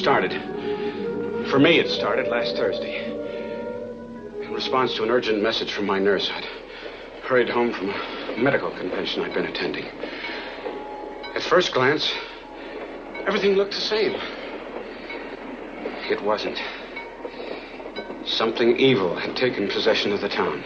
started. For me, it started last Thursday. In response to an urgent message from my nurse, I'd hurried home from a medical convention I'd been attending. At first glance, everything looked the same. It wasn't. Something evil had taken possession of the town.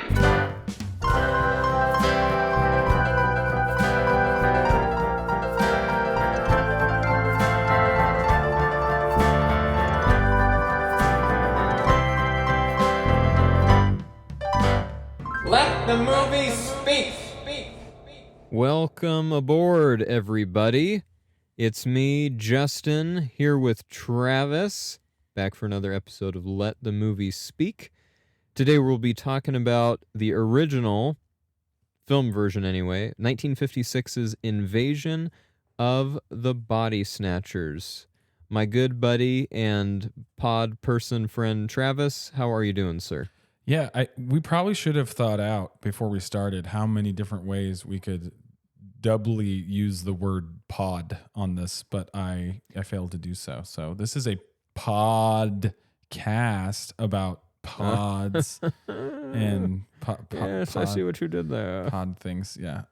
Let the movie speak. Welcome aboard, everybody. It's me, Justin, here with Travis, back for another episode of Let the Movie Speak. Today we'll be talking about the original, film version anyway, 1956's Invasion of the Body Snatchers. My good buddy and pod person friend Travis, how are you doing, sir? Yeah, we probably should have thought out before we started how many different ways we could doubly use the word pod on this, but I failed to do so. So this is a podcast about pods and yes, I see what you did there. Pod things. Yeah.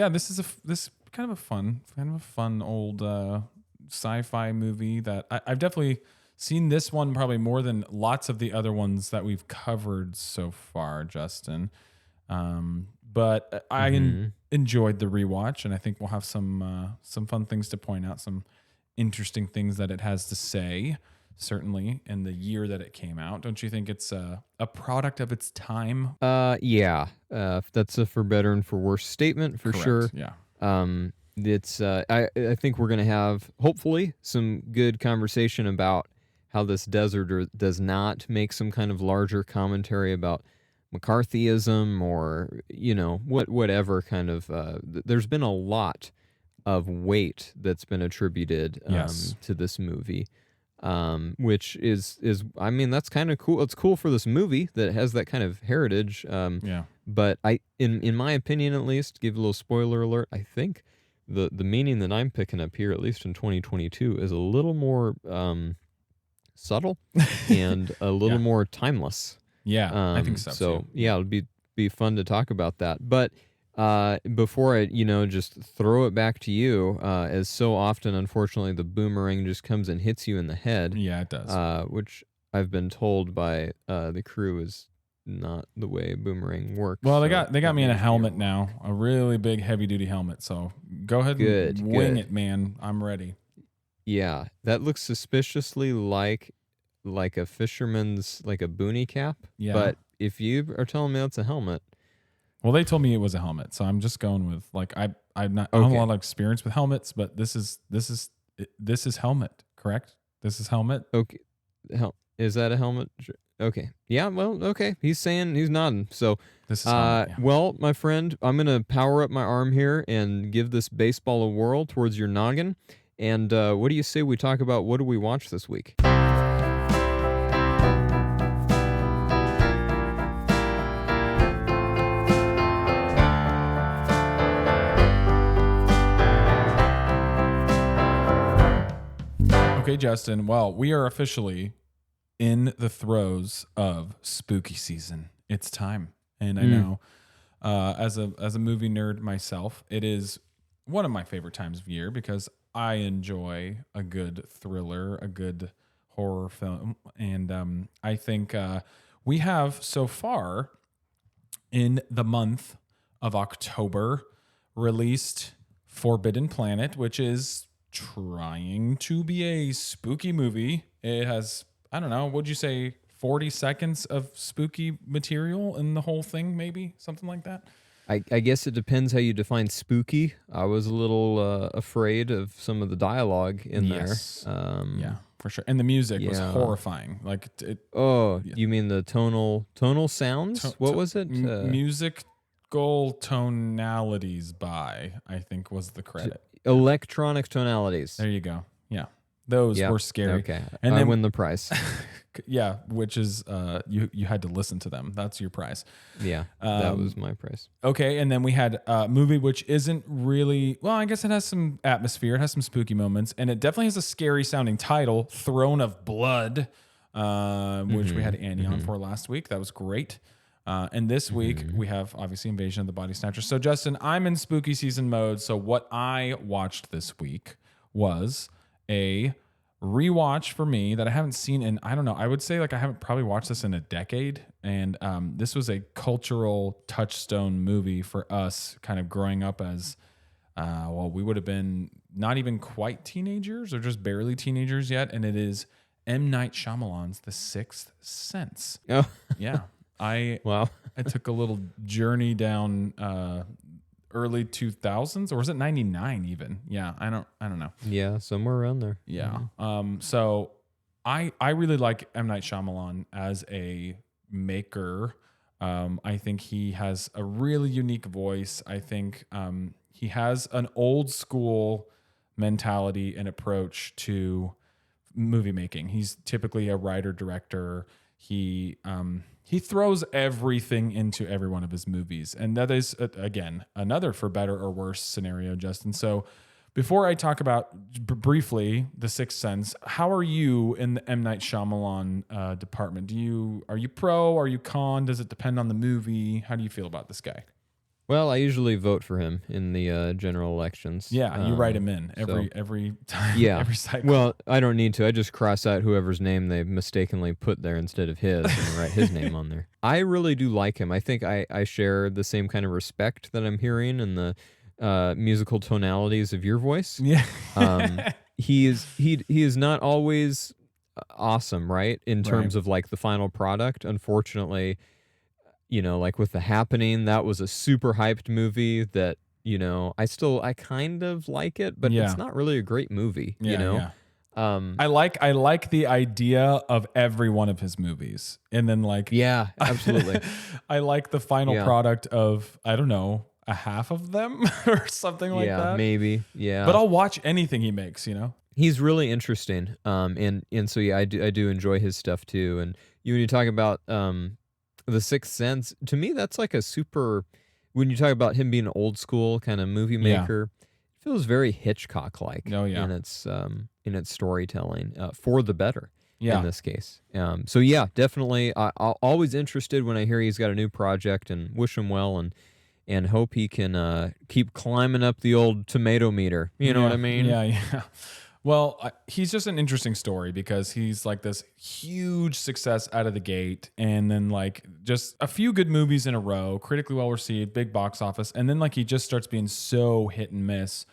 This is this kind of a fun old sci-fi movie that I've definitely seen this one probably more than lots of the other ones that we've covered so far, Justin. But I enjoyed the rewatch, and I think we'll have some fun things to point out, some interesting things that it has to say, certainly in the year that it came out. Don't you think it's a product of its time? Yeah. That's a for better and for worse statement for Correct, sure. Yeah. It's I think we're gonna have hopefully some good conversation about how this does or does not make some kind of larger commentary about McCarthyism or, whatever kind of, there's been a lot of weight that's been attributed to this movie, which is I mean, that's kind of cool. It's cool for this movie that has that kind of heritage. But in my opinion, at least, give a little spoiler alert, I think the meaning that I'm picking up here, at least in 2022, is a little more subtle and a little more timeless. Yeah, I think so. So too. yeah, it'll be fun to talk about that. But before I just throw it back to you, as so often, unfortunately, the boomerang just comes and hits you in the head. Yeah, it does. Which I've been told by the crew is not the way boomerang works. Well, they got me in a helmet now, a really big heavy duty helmet. So go ahead and wing it, man. I'm ready. Yeah, that looks suspiciously like a fisherman's, like a boonie cap. Yeah. But if you are telling me that's a helmet, well, they told me it was a helmet, so I'm just going with I don't have a lot of experience with helmets, but this is helmet, correct? This is helmet. Okay, is that a helmet? Okay, yeah. Well, okay. He's nodding. So this is helmet, yeah. Well, my friend, I'm gonna power up my arm here and give this baseball a whirl towards your noggin. And what do you say we talk about what do we watch this week? Okay, Justin. Well, we are officially in the throes of spooky season. It's time. And I know as a movie nerd myself, it is one of my favorite times of year because I enjoy a good thriller, a good horror film. And I think we have so far in the month of October released Forbidden Planet, which is trying to be a spooky movie. It has, I don't know, what'd you say, 40 seconds of spooky material in the whole thing, maybe? Something like that? I guess it depends how you define spooky. I was a little afraid of some of the dialogue in there. Yeah, for sure. And the music was horrifying. Like you mean the tonal sounds? What was it? Musical tonalities by, I think was the credit. Electronic tonalities. There you go. Yeah. Those Yep. were scary. Okay. And I then win the prize. yeah, which is you had to listen to them. That's your prize. Yeah, that was my prize. Okay, and then we had a movie which isn't really, well, I guess it has some atmosphere, it has some spooky moments, and it definitely has a scary sounding title, Throne of Blood, which we had Annie on for last week. That was great. And this week we have obviously Invasion of the Body Snatchers. So Justin, I'm in spooky season mode. So what I watched this week was a rewatch for me that I haven't seen in, I don't know, I would say like I haven't probably watched this in a decade. And this was a cultural touchstone movie for us kind of growing up as, well, we would have been not even quite teenagers or just barely teenagers yet. And it is M. Night Shyamalan's The Sixth Sense. Oh, Yeah. wow. I took a little journey down early 2000s, or was it 99 even? Yeah, I don't know. Yeah, somewhere around there. Yeah. So I really like M. Night Shyamalan as a maker. I think he has a really unique voice. I think he has an old school mentality and approach to movie making. He's typically a writer director. He throws everything into every one of his movies. And that is, again, another for better or worse scenario, Justin. So before I talk about briefly The Sixth Sense, how are you in the M. Night Shyamalan department? Are you pro? Are you con? Does it depend on the movie? How do you feel about this guy? Well, I usually vote for him in the general elections. Yeah, you write him in every time, Yeah. every cycle. Well, I don't need to. I just cross out whoever's name they mistakenly put there instead of his and write his name on there. I really do like him. I think I share the same kind of respect that I'm hearing in the musical tonalities of your voice. Yeah. He is not always awesome, right? In terms of like the final product. Unfortunately, like with The Happening, that was a super hyped movie that, I kind of like it, but it's not really a great movie, Yeah. I like the idea of every one of his movies. And then yeah, absolutely. I like the final product of, I don't know, a half of them or something like that. Yeah, maybe. Yeah. But I'll watch anything he makes, He's really interesting. And so yeah, I do enjoy his stuff too. And when you talk about The Sixth Sense, to me that's like a super, when you talk about him being an old school kind of movie maker, it feels very Hitchcock like in its storytelling, for the better in this case. So yeah, definitely I'm always interested when I hear he's got a new project, and wish him well, and hope he can keep climbing up the old tomato meter. You know what I mean? Yeah. Well, he's just an interesting story because he's like this huge success out of the gate, and then like just a few good movies in a row, critically well received, big box office, and then like he just starts being so hit and miss,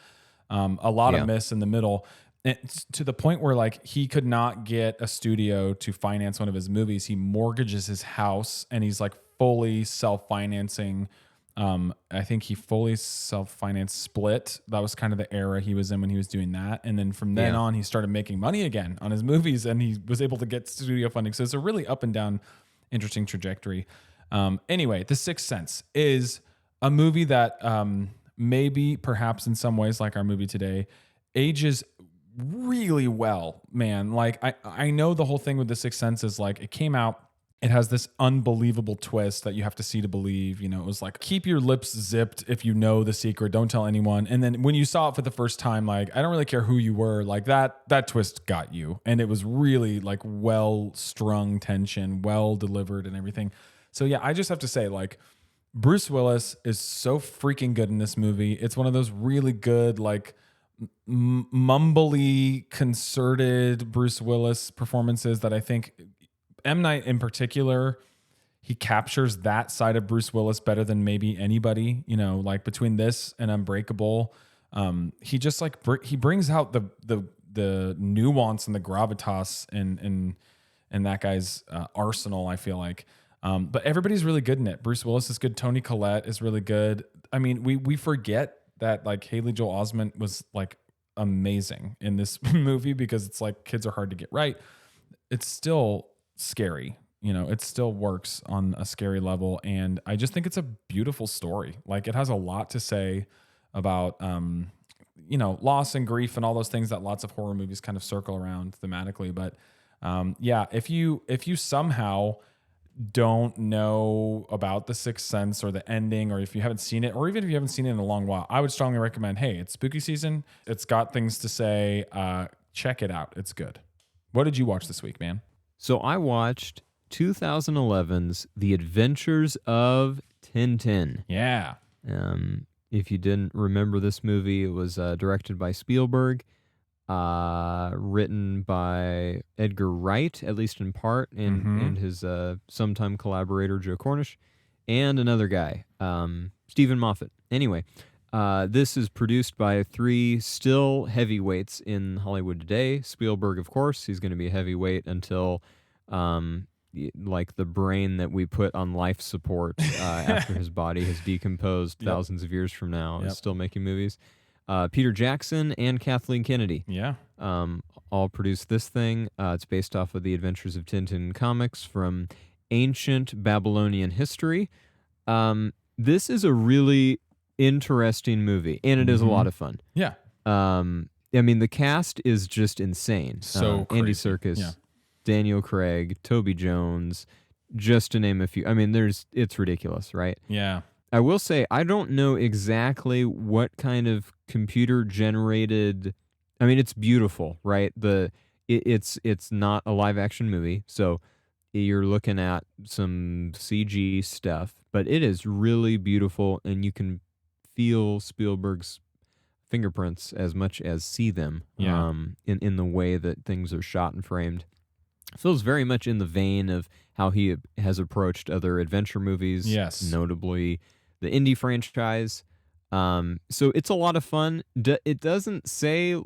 a lot of miss in the middle, and to the point where like he could not get a studio to finance one of his movies. He mortgages his house, and he's like fully self-financing. I think he fully self-financed Split. That was kind of the era he was in when he was doing that. And then from then on, he started making money again on his movies, and he was able to get studio funding. So it's a really up and down, interesting trajectory. Anyway, The Sixth Sense is a movie that maybe, perhaps in some ways, like our movie today, ages really well, man. Like I know the whole thing with The Sixth Sense is like it came out, it has this unbelievable twist that you have to see to believe. It was like, keep your lips zipped if you know the secret, don't tell anyone. And then when you saw it for the first time, like, I don't really care who you were, like that twist got you. And it was really like well strung tension, well delivered and everything. So yeah, I just have to say, like, Bruce Willis is so freaking good in this movie. It's one of those really good, like, mumbly, concerted Bruce Willis performances that I think M. Night in particular, he captures that side of Bruce Willis better than maybe anybody, like between this and Unbreakable. He just like, he brings out the nuance and the gravitas in that guy's arsenal, I feel like. But everybody's really good in it. Bruce Willis is good. Toni Collette is really good. I mean, we forget that like Haley Joel Osment was like amazing in this movie because it's like kids are hard to get right. It's still scary, it still works on a scary level, and I just think it's a beautiful story. Like, it has a lot to say about loss and grief and all those things that lots of horror movies kind of circle around thematically. But yeah, if you somehow don't know about The Sixth Sense or the ending, or if you haven't seen it, or even if you haven't seen it in a long while, I would strongly recommend, hey, it's spooky season. It's got things to say. Check it out. It's good. What did you watch this week, man? So I watched 2011's The Adventures of Tintin. Yeah. If you didn't remember this movie, it was directed by Spielberg, written by Edgar Wright, at least in part, and his sometime collaborator, Joe Cornish, and another guy, Stephen Moffat. Anyway, this is produced by three still heavyweights in Hollywood today. Spielberg, of course, he's going to be a heavyweight until like the brain that we put on life support after his body has decomposed thousands of years from now is still making movies. Peter Jackson and Kathleen Kennedy. Yeah. All produced this thing. It's based off of the Adventures of Tintin comics from ancient Babylonian history. This is a really interesting movie, and it is a lot of fun. Yeah. I mean, the cast is just insane. So Andy crazy. Serkis, Daniel Craig, Toby Jones, just to name a few. I mean, it's ridiculous, right? Yeah. I will say, I don't know exactly what kind of computer-generated... I mean, it's beautiful, right? It's not a live-action movie, so you're looking at some CG stuff, but it is really beautiful, and you can feel Spielberg's fingerprints as much as see them in the way that things are shot and framed. Feels very much in the vein of how he has approached other adventure movies, notably the Indie franchise. So it's a lot of fun. It doesn't say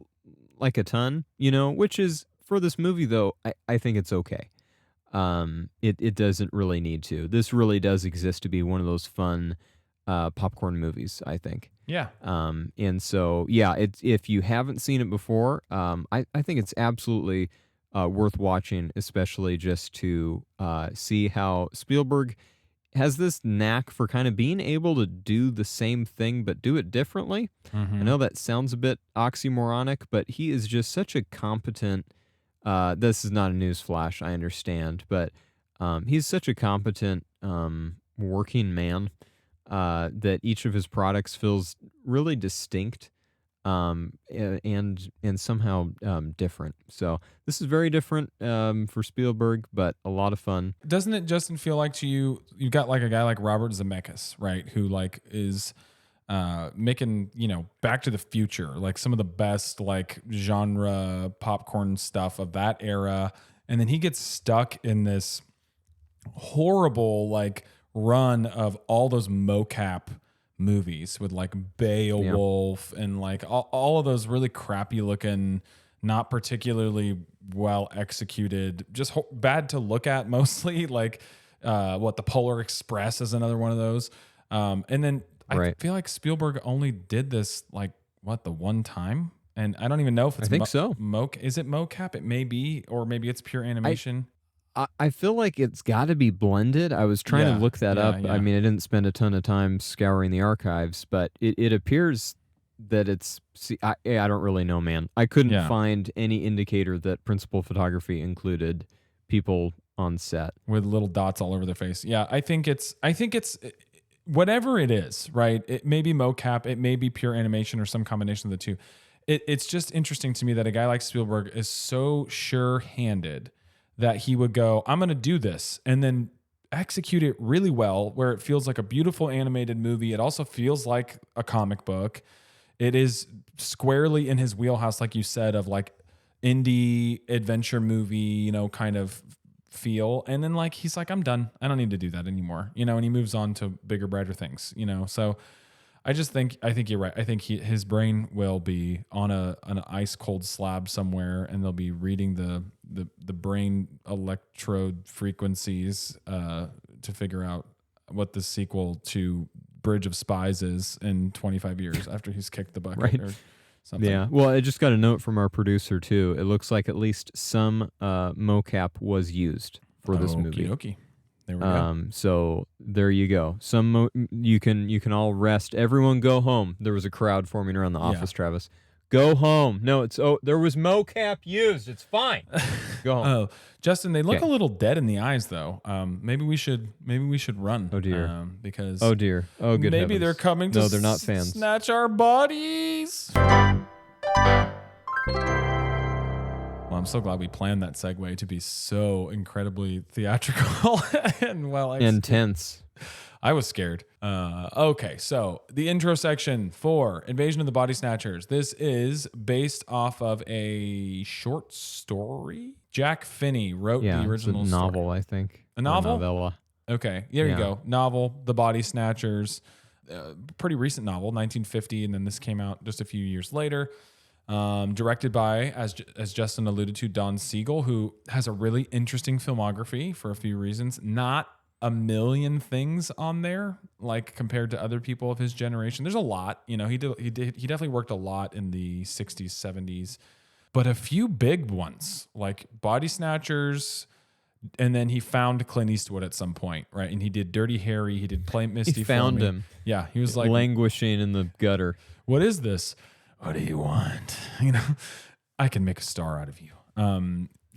like a ton, which is, for this movie, though, I think it's okay. It doesn't really need to. This really does exist to be one of those fun popcorn movies, I think. Yeah. And so, yeah, if you haven't seen it before, I think it's absolutely worth watching, especially just to see how Spielberg has this knack for kind of being able to do the same thing but do it differently. I know that sounds a bit oxymoronic, but he is just such a competent... this is not a news flash, I understand, but he's such a competent working man that each of his products feels really distinct and somehow different. So this is very different for Spielberg, but a lot of fun. Doesn't it, Justin, feel like to you got like a guy like Robert Zemeckis, right, who like is making Back to the Future, like some of the best like genre popcorn stuff of that era, and then he gets stuck in this horrible like run of all those mocap movies with like Beowulf and like all of those really crappy looking, not particularly well executed, just bad to look at mostly, like the Polar Express is another one of those, and then I feel like Spielberg only did this like the one time, and I don't even know if it's I think so. Is it mocap? It may be, or maybe it's pure animation. I feel like it's got to be blended. I was trying to look that up. Yeah. I mean, I didn't spend a ton of time scouring the archives, but it appears that it's... See, I don't really know, man. I couldn't find any indicator that principal photography included people on set with little dots all over their face. Yeah, I think it's whatever it is, right? It may be mocap, it may be pure animation, or some combination of the two. It's just interesting to me that a guy like Spielberg is so sure-handed that he would go, I'm going to do this, and then execute it really well, where it feels like a beautiful animated movie. It also feels like a comic book. It is squarely in his wheelhouse, like you said, of like indie adventure movie, kind of feel. And then like he's like, I'm done. I don't need to do that anymore, and he moves on to bigger, brighter things, So I think you're right. I think his brain will be on an ice cold slab somewhere, and they'll be reading the brain electrode frequencies to figure out what the sequel to Bridge of Spies is in 25 years after he's kicked the bucket or something. Yeah. Well, I just got a note from our producer too. It looks like at least some mocap was used for this movie. Okay. There we go. So there you go. You can all rest. Everyone go home. There was a crowd forming around the office, Travis. Go home. No, there was mocap used. It's fine. Go home. Oh, Justin, they look Okay. a little dead in the eyes, though. Maybe we should run. Oh, dear. Because Oh dear. Oh good maybe heavens. they're coming to No, they're not fans. snatch our bodies. Well, I'm so glad we planned that segue to be so incredibly theatrical and Intense. I was scared. Okay, so the intro section for Invasion of the Body Snatchers. This is based off of a short story. Jack Finney wrote the original it's a novel, I think. A novel? Or novella. Okay, there you Yeah. go. Novel, The Body Snatchers. Pretty recent novel, 1950, and then this came out just a few years later. Directed by, as Justin alluded to, Don Siegel, who has a really interesting filmography for a few reasons. Not a million things on there, like compared to other people of his generation. There's a lot, he definitely worked a lot in the 60s, 70s, but a few big ones like Body Snatchers. And then he found Clint Eastwood at some point, right? And he did Dirty Harry. He did Play Misty. He found for Me. him. Yeah, he was like languishing in the gutter. What is this? What do you want? I can make a star out of you.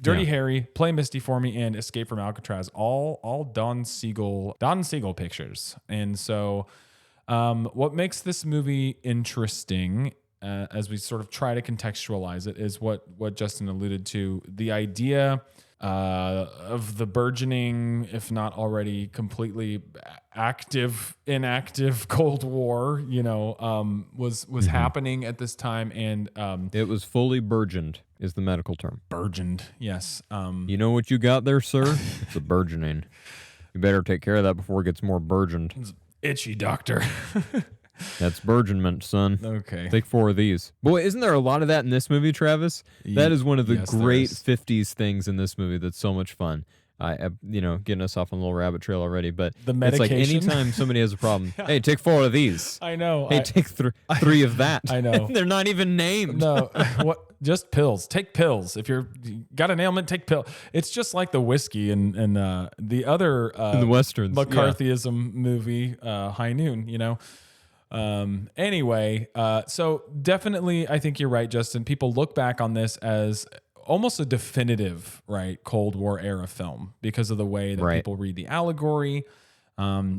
Dirty Harry, Play Misty for Me, and Escape from Alcatraz, all Don Siegel pictures. And so what makes this movie interesting, as we sort of try to contextualize it, is what Justin alluded to, the idea of the burgeoning, if not already completely inactive Cold War, was happening at this time. And It was fully burgeoned, is the medical term. burgeoned, yes. You know what you got there, sir? It's a burgeoning. You better take care of that before it gets more burgeoned. Itchy doctor. That's burgeonment, son. Okay. Take 4 of these. Boy, isn't there a lot of that in this movie, Travis? That is one of the Yes, there great is. 50s things in this movie that's so much fun. Getting us off on a little rabbit trail already, but The it's like medication? anytime somebody has a problem, hey, take 4 of these. I know. Hey, take 3 of that. I know. They're not even named. No, what? Just pills. Take pills. If you got an ailment, take pill. It's just like the whiskey and the other In the Westerns. yeah. McCarthyism movie, High Noon. Anyway, so definitely, I think you're right, Justin. People look back on this as almost a definitive, right, Cold War era film because of the way that people read the allegory,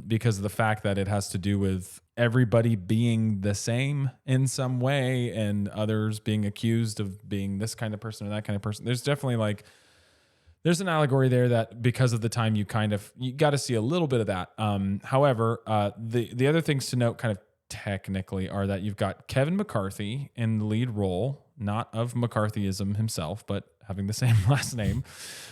because of the fact that it has to do with everybody being the same in some way and others being accused of being this kind of person or that kind of person. There's definitely there's an allegory there that because of the time you got to see a little bit of that. However, the other things to note kind of technically are that you've got Kevin McCarthy in the lead role, not of McCarthyism himself, but having the same last name.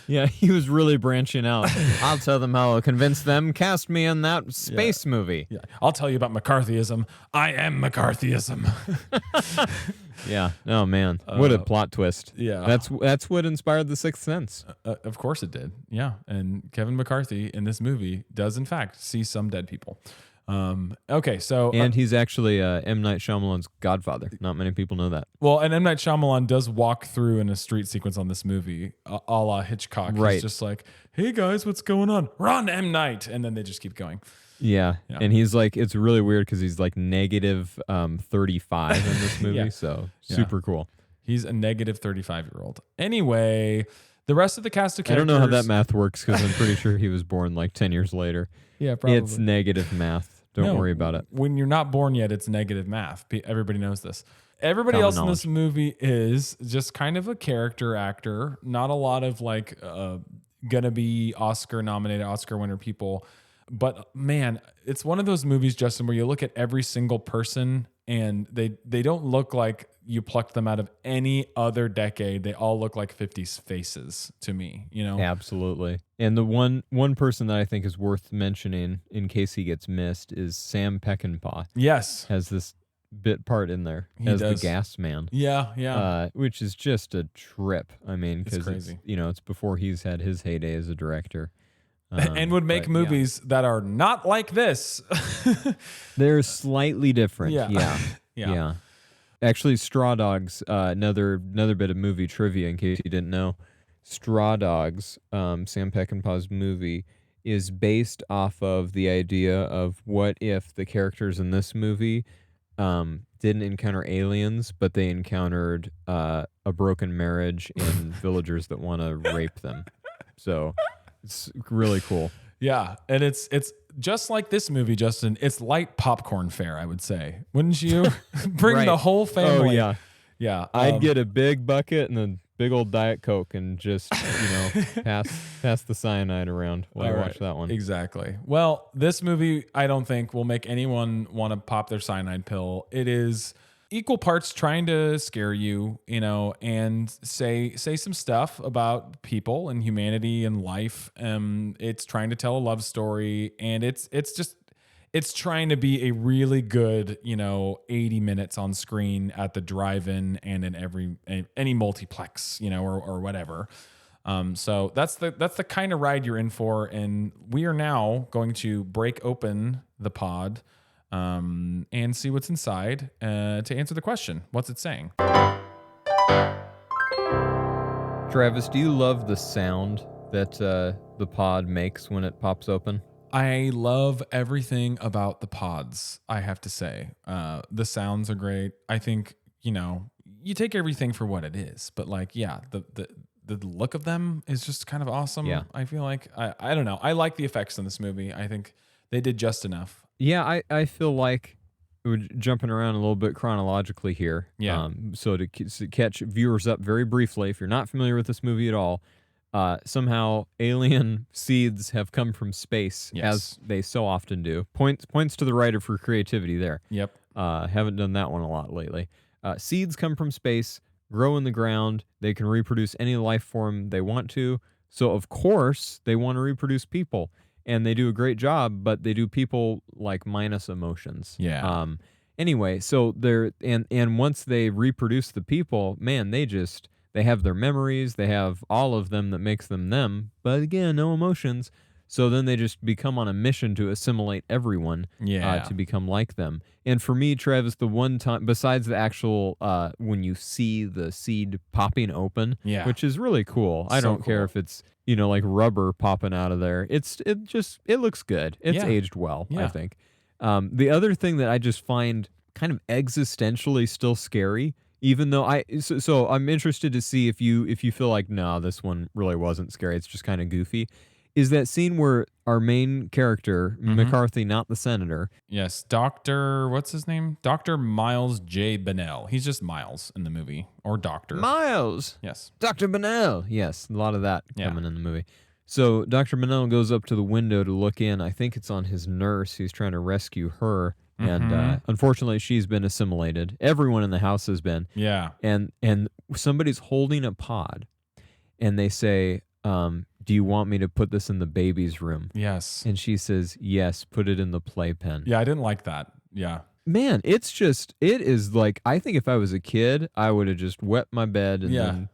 Yeah, he was really branching out. I'll tell them how I'll convince them. Cast me in that space movie. Yeah, I'll tell you about McCarthyism. I am McCarthyism. Yeah. Oh man, what a plot twist. yeah. That's what inspired The Sixth Sense. Of course it did. Yeah, and Kevin McCarthy in this movie does in fact see some dead people. Okay, so And he's actually M. Night Shyamalan's godfather. Not many people know that. well, and M. Night Shyamalan does walk through in a street sequence on this movie, a la Hitchcock. Right. He's just like, "Hey guys, what's going on? Run, M. Night," and then they just keep going. Yeah. And he's like, it's really weird because he's like negative 35 in this movie. Yeah. So super cool. He's a negative 35-year-old. Anyway, the rest of the cast of I characters. don't know how that math works because I'm pretty sure he was born like 10 years later. Yeah, probably. It's negative math. Don't No, worry about it. When you're not born yet, it's negative math. Everybody knows this. Everybody Common else in knowledge. this movie is just kind of a character actor. Not a lot of gonna be Oscar nominated, Oscar winner people. But man, it's one of those movies, Justin, where you look at every single person and they don't look like you plucked them out of any other decade. They all look like 50s faces to me, Absolutely. And the one person that I think is worth mentioning in case he gets missed is Sam Peckinpah. Yes. Has this bit part in there He as does. the gas man. Yeah. Which is just a trip. I mean, It's because crazy. it's before he's had his heyday as a director. And would make but, movies that are not like this. They're slightly different. Yeah. Yeah. Yeah. Actually, Straw Dogs, another bit of movie trivia in case you didn't know. Straw Dogs, Sam Peckinpah's movie, is based off of the idea of what if the characters in this movie didn't encounter aliens, but they encountered a broken marriage and villagers that want to rape them. So it's really cool. Yeah, and it's just like this movie, Justin. It's light popcorn fare, I would say. Wouldn't you? Bring Right. the whole family. Oh, yeah. Yeah. I'd get a big bucket and a big old Diet Coke and just, pass the cyanide around while I watch that one. Exactly. Well, this movie, I don't think will make anyone want to pop their cyanide pill. It is equal parts trying to scare you, and say some stuff about people and humanity and life. It's trying to tell a love story, and it's trying to be a really good, 80 minutes on screen at the drive-in and in any multiplex, or whatever. So that's the kind of ride you're in for. And we are now going to break open the pod, and see what's inside, to answer the question. What's it saying? Travis, do you love the sound that the pod makes when it pops open? I love everything about the pods, I have to say. The sounds are great. I think, you take everything for what it is, but the look of them is just kind of awesome. Yeah. I feel like, I don't know. I like the effects in this movie. I think they did just enough. Yeah, I feel like we're jumping around a little bit chronologically here. Yeah. So to catch viewers up very briefly, if you're not familiar with this movie at all, somehow alien seeds have come from space, Yes. as they so often do. Points to the writer for creativity there. Yep. Haven't done that one a lot lately. Seeds come from space, grow in the ground. They can reproduce any life form they want to. So, of course, they want to reproduce people. And they do a great job, but they do people like minus emotions. Yeah. Anyway, so they're and once they reproduce the people, man, they have their memories, they have all of them that makes them them, but again, no emotions. So then they just become on a mission to assimilate everyone, to become like them. And for me, Travis, the one time, besides the actual, when you see the seed popping open, which is really cool. I don't care if it's, like rubber popping out of there. It looks good. It's aged well, I think. The other thing that I just find kind of existentially still scary, even though so I'm interested to see if you feel like, no, this one really wasn't scary. It's just kind of goofy. Is that scene where our main character, McCarthy, not the senator. Yes, what's his name? Dr. Miles J. Bennell. He's just Miles in the movie, or Doctor. Miles! Yes. Dr. Bennell! Yes, a lot of that coming in the movie. So Dr. Bennell goes up to the window to look in. I think it's on his nurse who's trying to rescue her. And unfortunately, she's been assimilated. Everyone in the house has been. Yeah. And somebody's holding a pod, and they say, do you want me to put this in the baby's room? Yes. And she says, yes, put it in the playpen. Yeah, I didn't like that. Yeah. Man, it is like, I think if I was a kid, I would have just wet my bed and then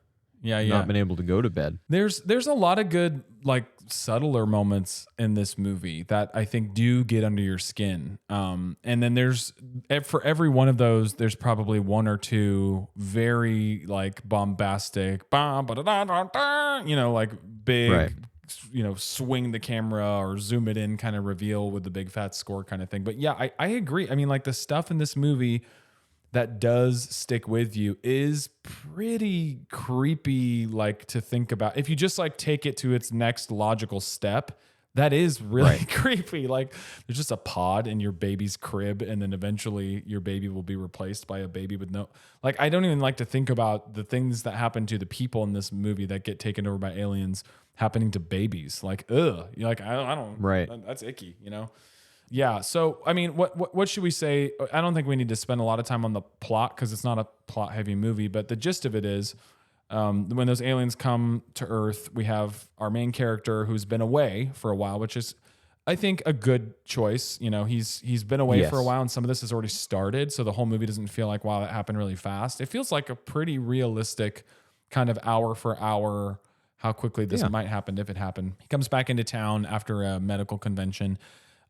not been able to go to bed. There's a lot of good, subtler moments in this movie that I think do get under your skin. And then for every one of those, there's probably one or two very bombastic, big, right. Swing the camera or zoom it in kind of reveal with the big fat score kind of thing. But yeah, I agree. I mean, the stuff in this movie that does stick with you is pretty creepy, to think about. If you just take it to its next logical step, that is really creepy. There's just a pod in your baby's crib, and then eventually your baby will be replaced by a baby with no, I don't even like to think about the things that happen to the people in this movie that get taken over by aliens happening to babies. Ugh. I don't, right. That's icky, Yeah. So, I mean, what should we say? I don't think we need to spend a lot of time on the plot because it's not a plot heavy movie, but the gist of it is, when those aliens come to Earth, we have our main character who's been away for a while, which is, I think, a good choice. He's been away for a while, and some of this has already started, so the whole movie doesn't feel like, wow, that happened really fast. It feels like a pretty realistic kind of hour for hour, how quickly this might happen if it happened. He comes back into town after a medical convention,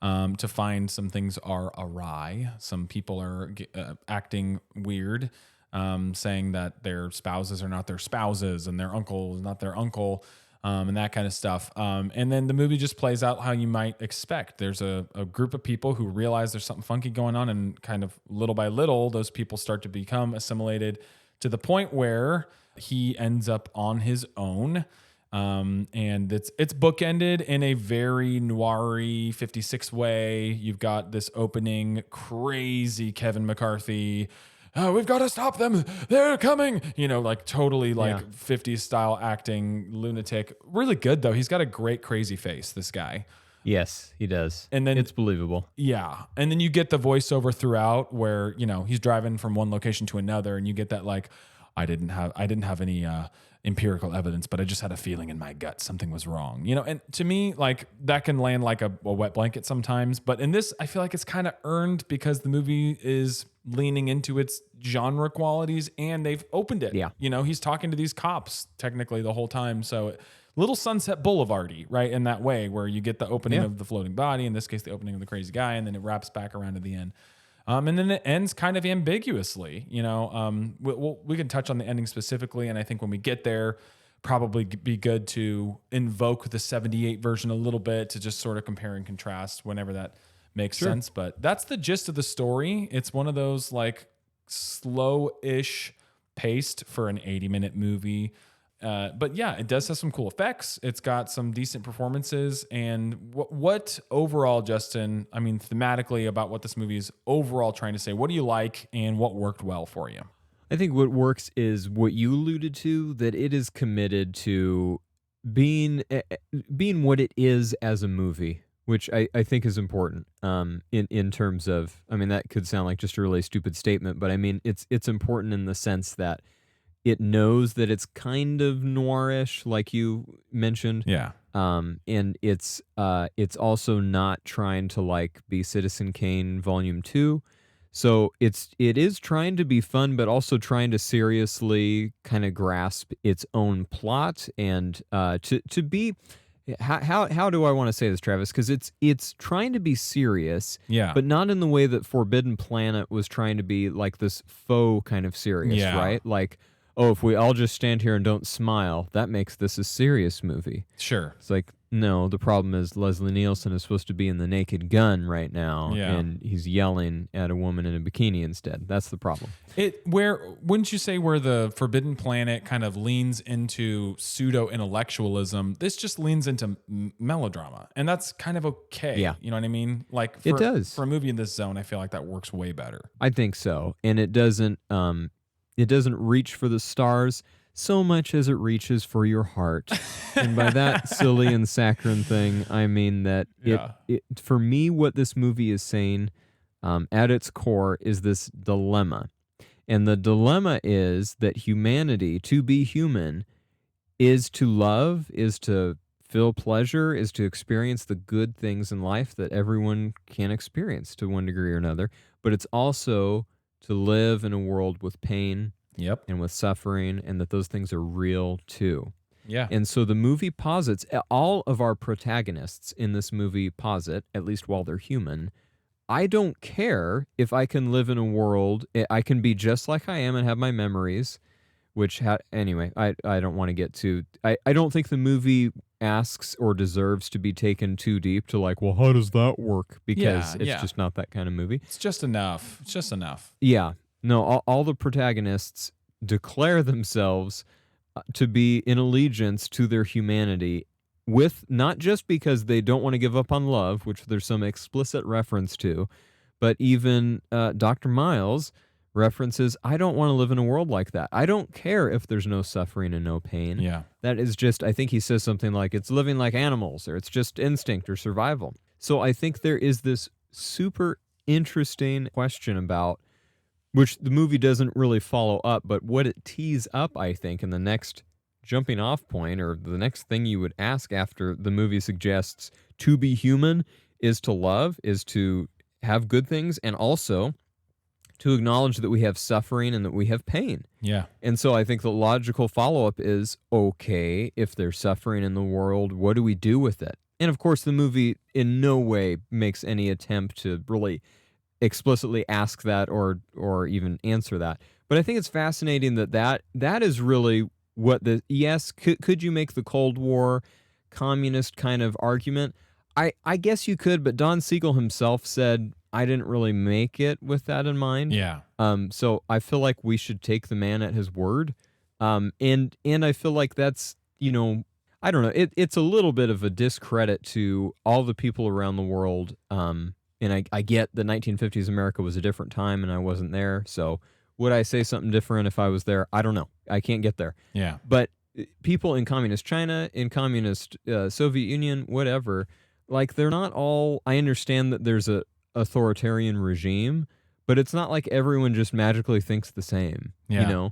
to find some things are awry. Some people are acting weird, saying that their spouses are not their spouses and their uncle is not their uncle. and that kind of stuff. And then the movie just plays out how you might expect. There's a group of people who realize there's something funky going on, and kind of little by little, those people start to become assimilated to the point where he ends up on his own. And it's bookended in a very noir-y 56 way. You've got this opening crazy Kevin McCarthy. Oh, we've got to stop them. They're coming. Like totally like 50s style acting, lunatic. Really good though. He's got a great crazy face, this guy. Yes, he does. And then it's believable. Yeah. And then you get the voiceover throughout where, he's driving from one location to another, and you get that like, I didn't have any empirical evidence, but I just had a feeling in my gut something was wrong. And to me, like that can land like a wet blanket sometimes. But in this, I feel like it's kind of earned because the movie is leaning into its genre qualities and they've opened it. Yeah. He's talking to these cops technically the whole time. So little Sunset Boulevard-y, right? In that way where you get the opening of the floating body, in this case, the opening of the crazy guy, and then it wraps back around to the end. And then it ends kind of ambiguously, we can touch on the ending specifically. And I think when we get there, probably be good to invoke the 78 version a little bit to just sort of compare and contrast whenever that makes sense. But that's the gist of the story. It's one of those like slow-ish paced for an 80-minute movie. But yeah, it does have some cool effects. It's got some decent performances. And what overall, Justin, I mean, thematically about what this movie is overall trying to say, what do you like and what worked well for you? I think what works is what you alluded to, that it is committed to being what it is as a movie, which I think is important in terms of, I mean, that could sound like just a really stupid statement, but I mean, it's important in the sense that it knows that it's kind of noirish, like you mentioned. Yeah. And it's also not trying to like be Citizen Kane Volume 2. So it is trying to be fun, but also trying to seriously kind of grasp its own plot and to be. How do I want to say this, Travis? Because it's trying to be serious, but not in the way that Forbidden Planet was trying to be, like this faux kind of serious, right? Like, oh, if we all just stand here and don't smile, that makes this a serious movie. Sure. It's like, no, the problem is Leslie Nielsen is supposed to be in The Naked Gun right now, and he's yelling at a woman in a bikini instead. That's the problem. Wouldn't you say where the Forbidden Planet kind of leans into pseudo-intellectualism, this just leans into melodrama, and that's kind of okay. Yeah. You know what I mean? Like it does. For a movie in this zone, I feel like that works way better. I think so. And it doesn't reach for the stars so much as it reaches for your heart. And by that silly and saccharine thing, I mean that it for me, what this movie is saying at its core is this dilemma. And the dilemma is that humanity, to be human, is to love, is to feel pleasure, is to experience the good things in life that everyone can experience to one degree or another. But it's also to live in a world with pain and with suffering, and that those things are real too. Yeah. And so the movie posits, all of our protagonists in this movie posit, at least while they're human, I don't care if I can live in a world, I can be just like I am and have my memories, which, anyway, I don't want to get too, I don't think the movie asks or deserves to be taken too deep to like, well, how does that work? Because it's just not that kind of movie. It's just enough. It's just enough. Yeah. No, all the protagonists declare themselves to be in allegiance to their humanity, with not just because they don't want to give up on love, which there's some explicit reference to, but even Dr. Miles references, I don't want to live in a world like that. I don't care if there's no suffering and no pain. Yeah. That is just, I think he says something like, it's living like animals, or it's just instinct or survival. So I think there is this super interesting question about, which the movie doesn't really follow up, but what it tees up, I think, in the next jumping off point, or the next thing you would ask after the movie suggests to be human is to love, is to have good things, and also to acknowledge that we have suffering and that we have pain. Yeah. And so I think the logical follow-up is, okay, if there's suffering in the world, what do we do with it? And of course, the movie in no way makes any attempt to really explicitly ask that or even answer that. But I think it's fascinating that is really yes, could you make the Cold War communist kind of argument? I guess you could, but Don Siegel himself said, I didn't really make it with that in mind. Yeah. So I feel like we should take the man at his word. And I feel like that's, I don't know, it's a little bit of a discredit to all the people around the world. And I get the 1950s America was a different time and I wasn't there. So would I say something different if I was there? I don't know. I can't get there. Yeah. But people in communist China, in communist Soviet Union, whatever, like they're not all, I understand that there's a authoritarian regime, but it's not like everyone just magically thinks the same, Yeah.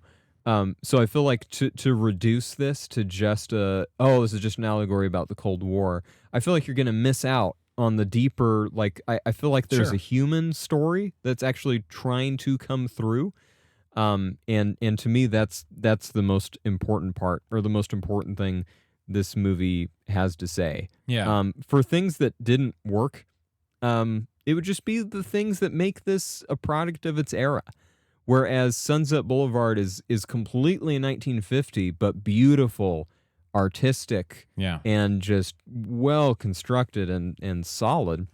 So I feel like to reduce this to just this is just an allegory about the Cold War, I feel like you're going to miss out on the deeper, like, I feel like there's Sure. a human story that's actually trying to come through. And to me, that's the most important part, or the most important thing this movie has to say. Yeah. For things that didn't work, it would just be the things that make this a product of its era. Whereas Sunset Boulevard is completely 1950, but beautiful, artistic, Yeah. and just well constructed and solid.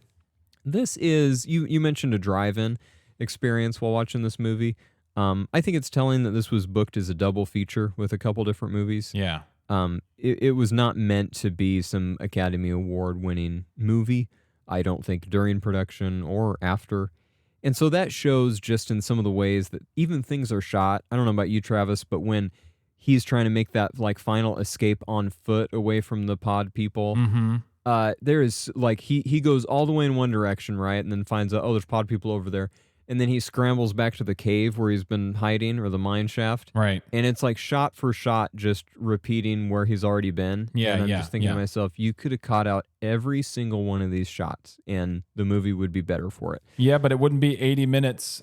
This is, you mentioned a drive-in experience while watching this movie. I think it's telling that this was booked as a double feature with a couple different movies. Yeah. It was not meant to be some Academy Award winning movie, I don't think, during production or after. And so that shows just in some of the ways that even things are shot. I don't know about you, Travis, but when he's trying to make that like final escape on foot away from the pod people, there is like he goes all the way in one direction, right? And then finds out, oh, there's pod people over there. And then he scrambles back to the cave where he's been hiding, or the mine shaft. Right. And it's like shot for shot, just repeating where he's already been. Yeah, and I'm yeah, just thinking yeah. to myself, you could have caught out every single one of these shots, and the movie would be better for it. Yeah, but it wouldn't be 80 minutes.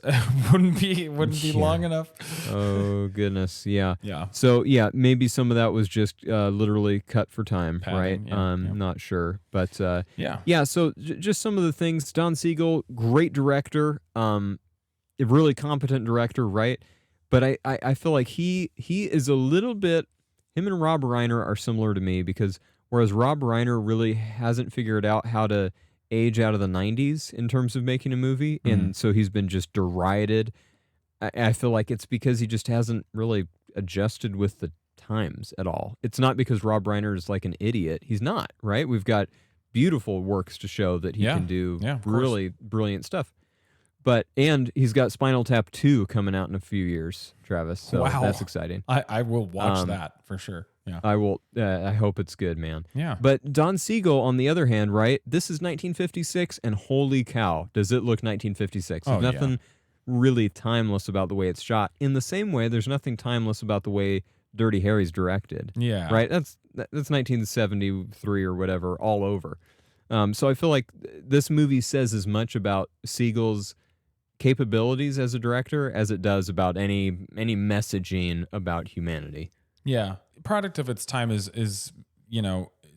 wouldn't be Yeah. long enough. Oh, goodness. Yeah. Yeah. So, yeah, maybe some of that was just literally cut for time, Padding, right? yeah, yeah. Not sure. But, Yeah. yeah, so just some of the things. Don Siegel, great director, a really competent director, right? But I feel like he is a little bit, him and Rob Reiner are similar to me, because whereas Rob Reiner really hasn't figured out how to age out of the 90s in terms of making a movie, and so he's been just derided. I feel like it's because he just hasn't really adjusted with the times at all. It's not because Rob Reiner is like an idiot. He's not, right? We've got beautiful works to show that he Yeah. can do Yeah, of really brilliant stuff. And he's got Spinal Tap 2 coming out in a few years, Travis. So Wow. that's exciting. I will watch that for sure. Yeah. I will. I hope it's good, man. Yeah. But Don Siegel, on the other hand, right? This is 1956, and holy cow, does it look 1956? There's Oh, yeah. nothing really timeless about the way it's shot. In the same way, there's nothing timeless about the way Dirty Harry's directed. Yeah. Right? That's 1973 or whatever, all over. So I feel like this movie says as much about Siegel's capabilities as a director as it does about any messaging about humanity. Yeah. Product of its time is it's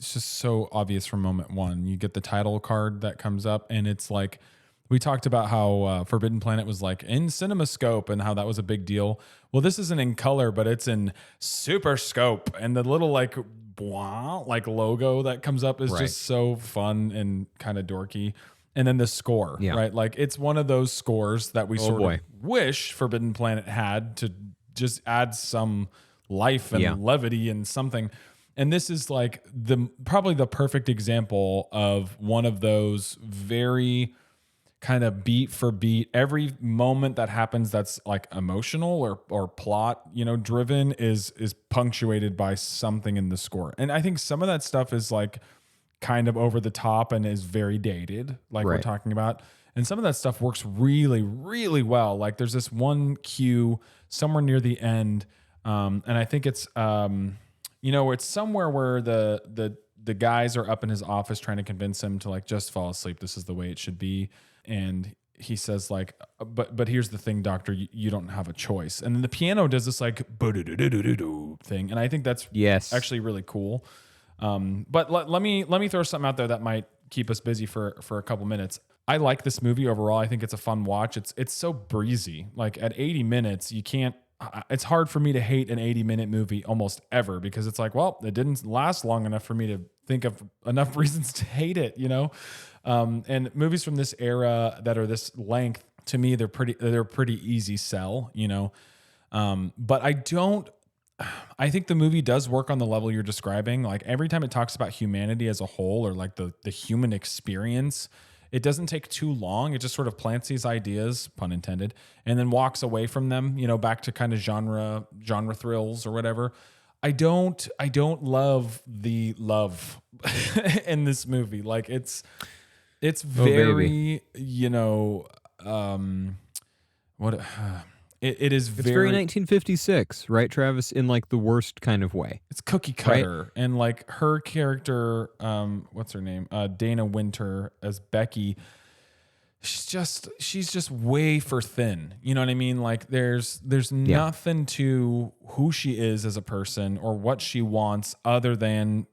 just so obvious from moment one. You get the title card that comes up, and it's like, we talked about how Forbidden Planet was like in CinemaScope and how that was a big deal. Well, this isn't in color, but it's in Super Scope, and the little like logo that comes up is Right. just so fun and kind of dorky. And then the score, Yeah. right? Like, it's one of those scores that we sort boy. of wish Forbidden Planet had to just add some life and Yeah. levity and something. And this is like probably the perfect example of one of those very kind of beat for beat, every moment that happens that's like emotional or plot, driven is punctuated by something in the score. And I think some of that stuff is like kind of over the top and is very dated, like we're Right. talking about. And some of that stuff works really, really well. Like, there's this one cue somewhere near the end, and I think it's it's somewhere where the guys are up in his office trying to convince him to like just fall asleep. This is the way it should be. And he says like, but here's the thing, doctor, you don't have a choice. And then the piano does this like thing, and I think that's Yes. actually really cool. But let me throw something out there that might keep us busy for a couple minutes. I like this movie overall. I think it's a fun watch. It's so breezy. Like, at 80 minutes, you can't it's hard for me to hate an 80-minute movie almost ever, because it's like, well, it didn't last long enough for me to think of enough reasons to hate it, you know? And movies from this era that are this length, to me, they're pretty easy sell, you know? But I think the movie does work on the level you're describing. Like every time it talks about humanity as a whole, or like the human experience, it doesn't take too long. It just sort of plants these ideas, pun intended, and then walks away from them, you know, back to kind of genre thrills or whatever. I don't love the love in this movie. Like it's very, you know, what it is It's very 1956, right, Travis? In like the worst kind of way. It's cookie cutter, right? And like her character, what's her name? Dana Wynter as Becky. She's just way for thin. You know what I mean? Like there's nothing to who she is as a person or what she wants other than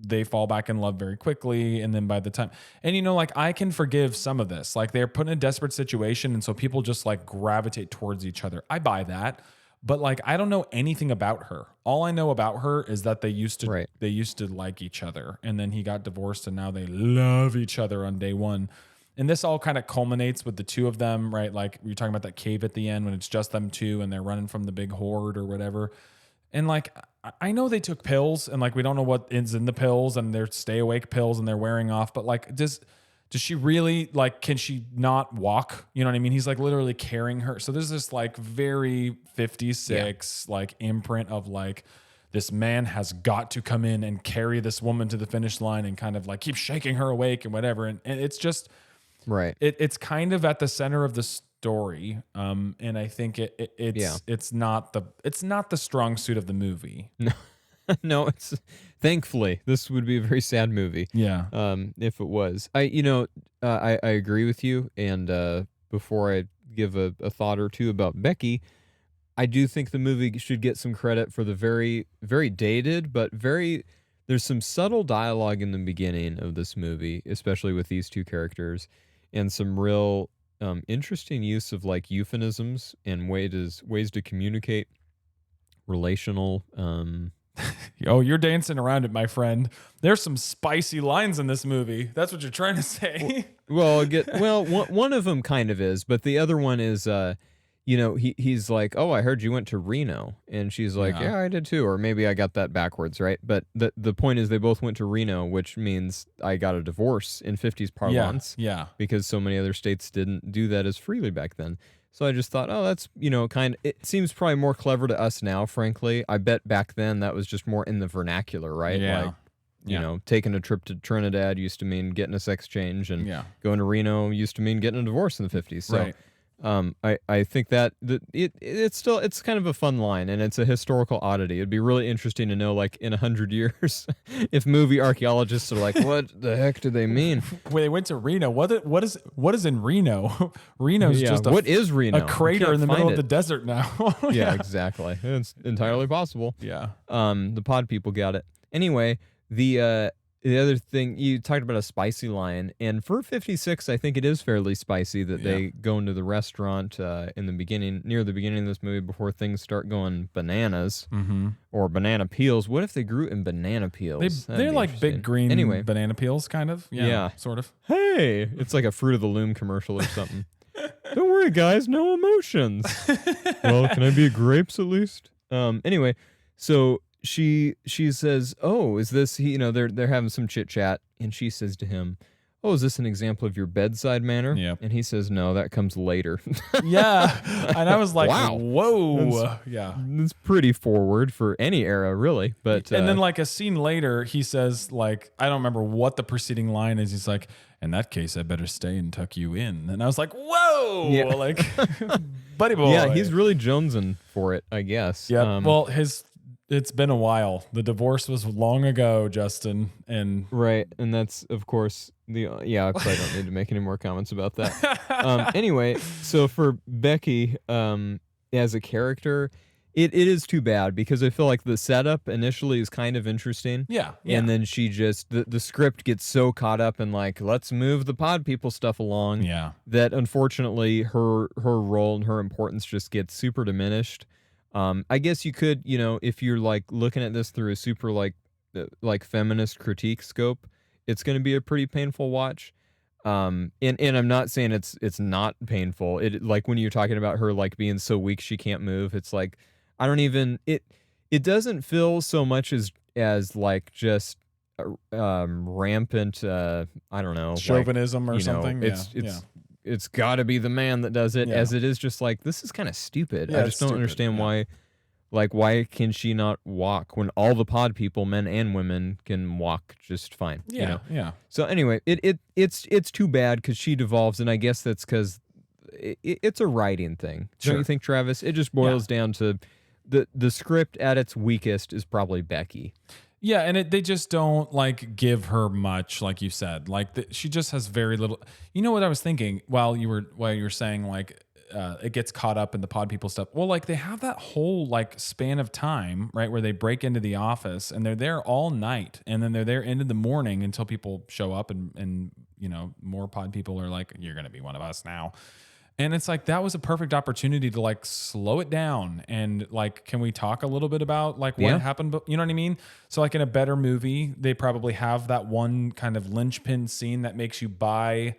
they fall back in love very quickly. And then by the time, and you know, like I can forgive some of this, like they're put in a desperate situation. And so people just like gravitate towards each other. I buy that, but like, I don't know anything about her. All I know about her is that they used to like each other, and then he got divorced and now they love each other on day one. And this all kind of culminates with the two of them, right? Like we were talking about that cave at the end when it's just them two and they're running from the big horde or whatever. And like, I know they took pills, and like we don't know what is in the pills, and they're stay awake pills and they're wearing off. But like, does she really, like, can she not walk? You know what I mean? He's like literally carrying her. So there's this like very 56 like imprint of like, this man has got to come in and carry this woman to the finish line and kind of like keep shaking her awake and whatever. And it's just right. It's kind of at the center of the story, and I think it's not the strong suit of the movie. No, no, it's thankfully this would be a very sad movie. Yeah. If it was, I agree with you. And before I give a thought or two about Becky, I do think the movie should get some credit for the very, very dated, but there's some subtle dialogue in the beginning of this movie, especially with these two characters, and some real interesting use of like euphemisms and ways to communicate relational. Oh, you're dancing around it, my friend. There's some spicy lines in this movie. That's what you're trying to say. One of them kind of is, but the other one is, he's like, oh, I heard you went to Reno, and she's like, yeah, I did too, or maybe I got that backwards, right? But the point is, they both went to Reno, which means I got a divorce in 50s parlance, because so many other states didn't do that as freely back then. So I just thought, oh, that's it seems probably more clever to us now, frankly. I bet back then that was just more in the vernacular, right? Yeah. Like, taking a trip to Trinidad used to mean getting a sex change, and going to Reno used to mean getting a divorce in the 50s. So. Right. I think that it's kind of a fun line, and it's a historical oddity. It'd be really interesting to know, like in 100 years, if movie archaeologists are like, what the heck do they mean? When they went to Reno, what is in Reno? Reno's just what is Reno? A crater in the middle of the desert now. Yeah, exactly. It's entirely possible. Yeah. The pod people got it. Anyway, the other thing, you talked about a spicy line, and for 56, I think it is fairly spicy that they go into the restaurant in the beginning, near the beginning of this movie, before things start going bananas, or banana peels. What if they grew in banana peels? They're like big green banana peels, kind of. Yeah, sort of. Hey, it's like a Fruit of the Loom commercial or something. Don't worry, guys, no emotions. Well, can I be a grapes at least? Anyway, so she says, "Oh, is this?" They're having some chit chat, and she says to him, "Oh, is this an example of your bedside manner?" Yeah. And he says, "No, that comes later." Yeah, and I was like, wow, whoa, that's pretty forward for any era, really. But and then like a scene later, he says, like, I don't remember what the preceding line is. He's like, "In that case, I better stay and tuck you in." And I was like, whoa, like, buddy boy. Yeah, he's really jonesing for it, I guess. Yeah. Well, it's been a while. The divorce was long ago, Justin, and right, and that's of course I probably don't need to make any more comments about that. Anyway, so for Becky, as a character, it is too bad, because I feel like the setup initially is kind of interesting. Yeah. And then she just the script gets so caught up in like, let's move the pod people stuff along. Yeah. That unfortunately her role and her importance just gets super diminished. I guess you could, if you're like looking at this through a super like feminist critique scope, it's going to be a pretty painful watch. And I'm not saying it's not painful. It like when you're talking about her like being so weak she can't move, it's like I don't even it doesn't feel so much as like just rampant I don't know, chauvinism like, or something. It's got to be the man that does it, as it is just like this is kind of stupid. I just don't understand why. Like, why can she not walk when all the pod people, men and women, can walk just fine? Yeah. So anyway, it's too bad because she devolves, and I guess that's because it's a writing thing. Sure. Don't you think, Travis? It just boils down to the script at its weakest is probably Becky. Yeah, and they just don't like give her much, like you said. Like she just has very little. You know what I was thinking while you were saying like. It gets caught up in the pod people stuff. Well, like they have that whole like span of time, right, where they break into the office and they're there all night, and then they're there into the morning until people show up, and more pod people are like, "You're gonna be one of us now," and it's like that was a perfect opportunity to like slow it down and like, can we talk a little bit about like what happened? But you know what I mean? So like in a better movie, they probably have that one kind of linchpin scene that makes you buy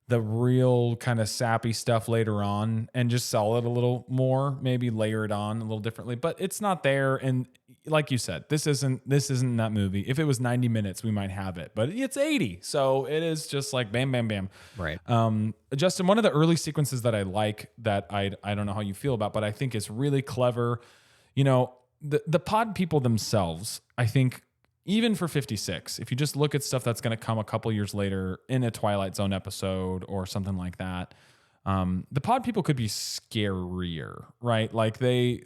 the real kind of sappy stuff later on and just sell it a little more, maybe layer it on a little differently, but it's not there. And like you said, this isn't that movie. If it was 90 minutes, we might have it, but it's 80. So it is just like bam, bam, bam. Right. Justin, one of the early sequences that I like that I don't know how you feel about, but I think is really clever. The pod people themselves, I think, even for 56, if you just look at stuff that's going to come a couple years later in a Twilight Zone episode or something like that, the pod people could be scarier, right? Like they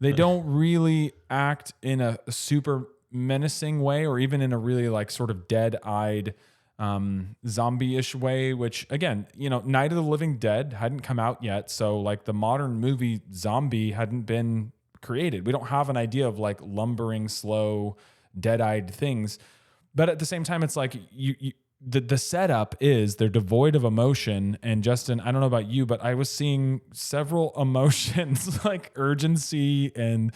don't really act in a super menacing way, or even in a really like sort of dead-eyed zombie-ish way, which again, Night of the Living Dead hadn't come out yet. So like the modern movie zombie hadn't been created. We don't have an idea of like lumbering, slow, dead-eyed things. But at the same time, it's like the setup is they're devoid of emotion. And Justin, I don't know about you, but I was seeing several emotions like urgency and,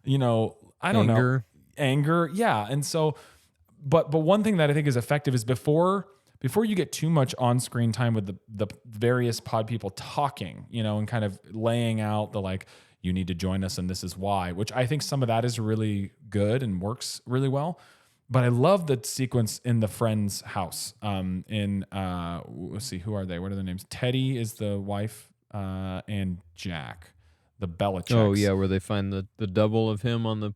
I don't know, anger. Yeah. And so, but one thing that I think is effective is before you get too much on-screen time with the various pod people talking, and kind of laying out the like, you need to join us and this is why, which I think some of that is really good and works really well. But I love the sequence in the friend's house. Let's see, who are they? What are their names? Teddy is the wife, and Jack, the Belichicks. Oh yeah, where they find the double of him on the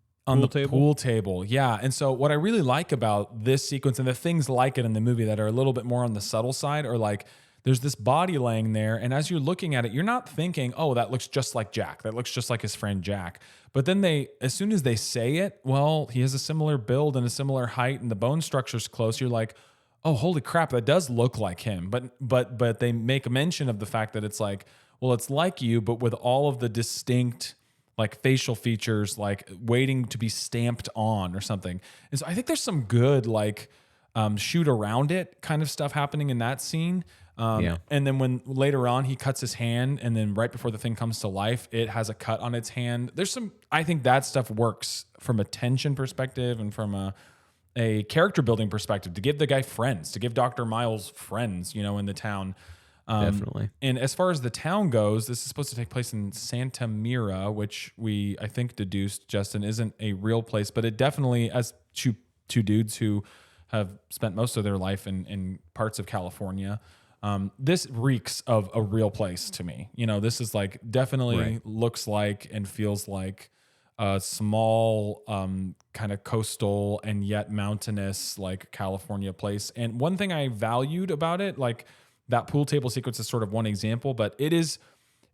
pool table. Yeah. And so what I really like about this sequence and the things like it in the movie that are a little bit more on the subtle side are like, there's this body laying there, and as you're looking at it, you're not thinking, oh, that looks just like Jack. That looks just like his friend Jack. But then as soon as they say it, well, he has a similar build and a similar height, and the bone structure's close. You're like, oh, holy crap, that does look like him. But they make a mention of the fact that it's like, well, it's like you, but with all of the distinct like facial features, like waiting to be stamped on or something. And so I think there's some good like shoot around it kind of stuff happening in that scene. And then when later on he cuts his hand, and then right before the thing comes to life, it has a cut on its hand. I think that stuff works from a tension perspective and from a character building perspective to give the guy friends, to give Dr. Miles friends, in the town. Definitely. And as far as the town goes, this is supposed to take place in Santa Mira, which I think deduced, Justin, isn't a real place, but it definitely, as two dudes who have spent most of their life in parts of California, this reeks of a real place to me. This is like definitely looks like and feels like a small, kind of coastal and yet mountainous, like California place. And one thing I valued about it, like that pool table sequence is sort of one example, but it is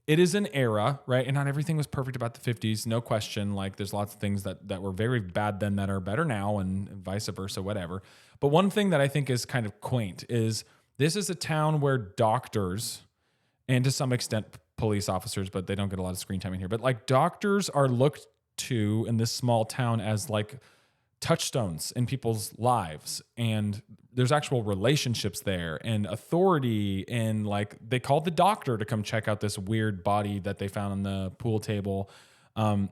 an era, right? And not everything was perfect about the 50s, no question. Like there's lots of things that were very bad then that are better now, and vice versa, whatever. But one thing that I think is kind of quaint is this is a town where doctors, and to some extent police officers, but they don't get a lot of screen time in here, but like doctors are looked to in this small town as like touchstones in people's lives, and there's actual relationships there and authority, and like they called the doctor to come check out this weird body that they found on the pool table. And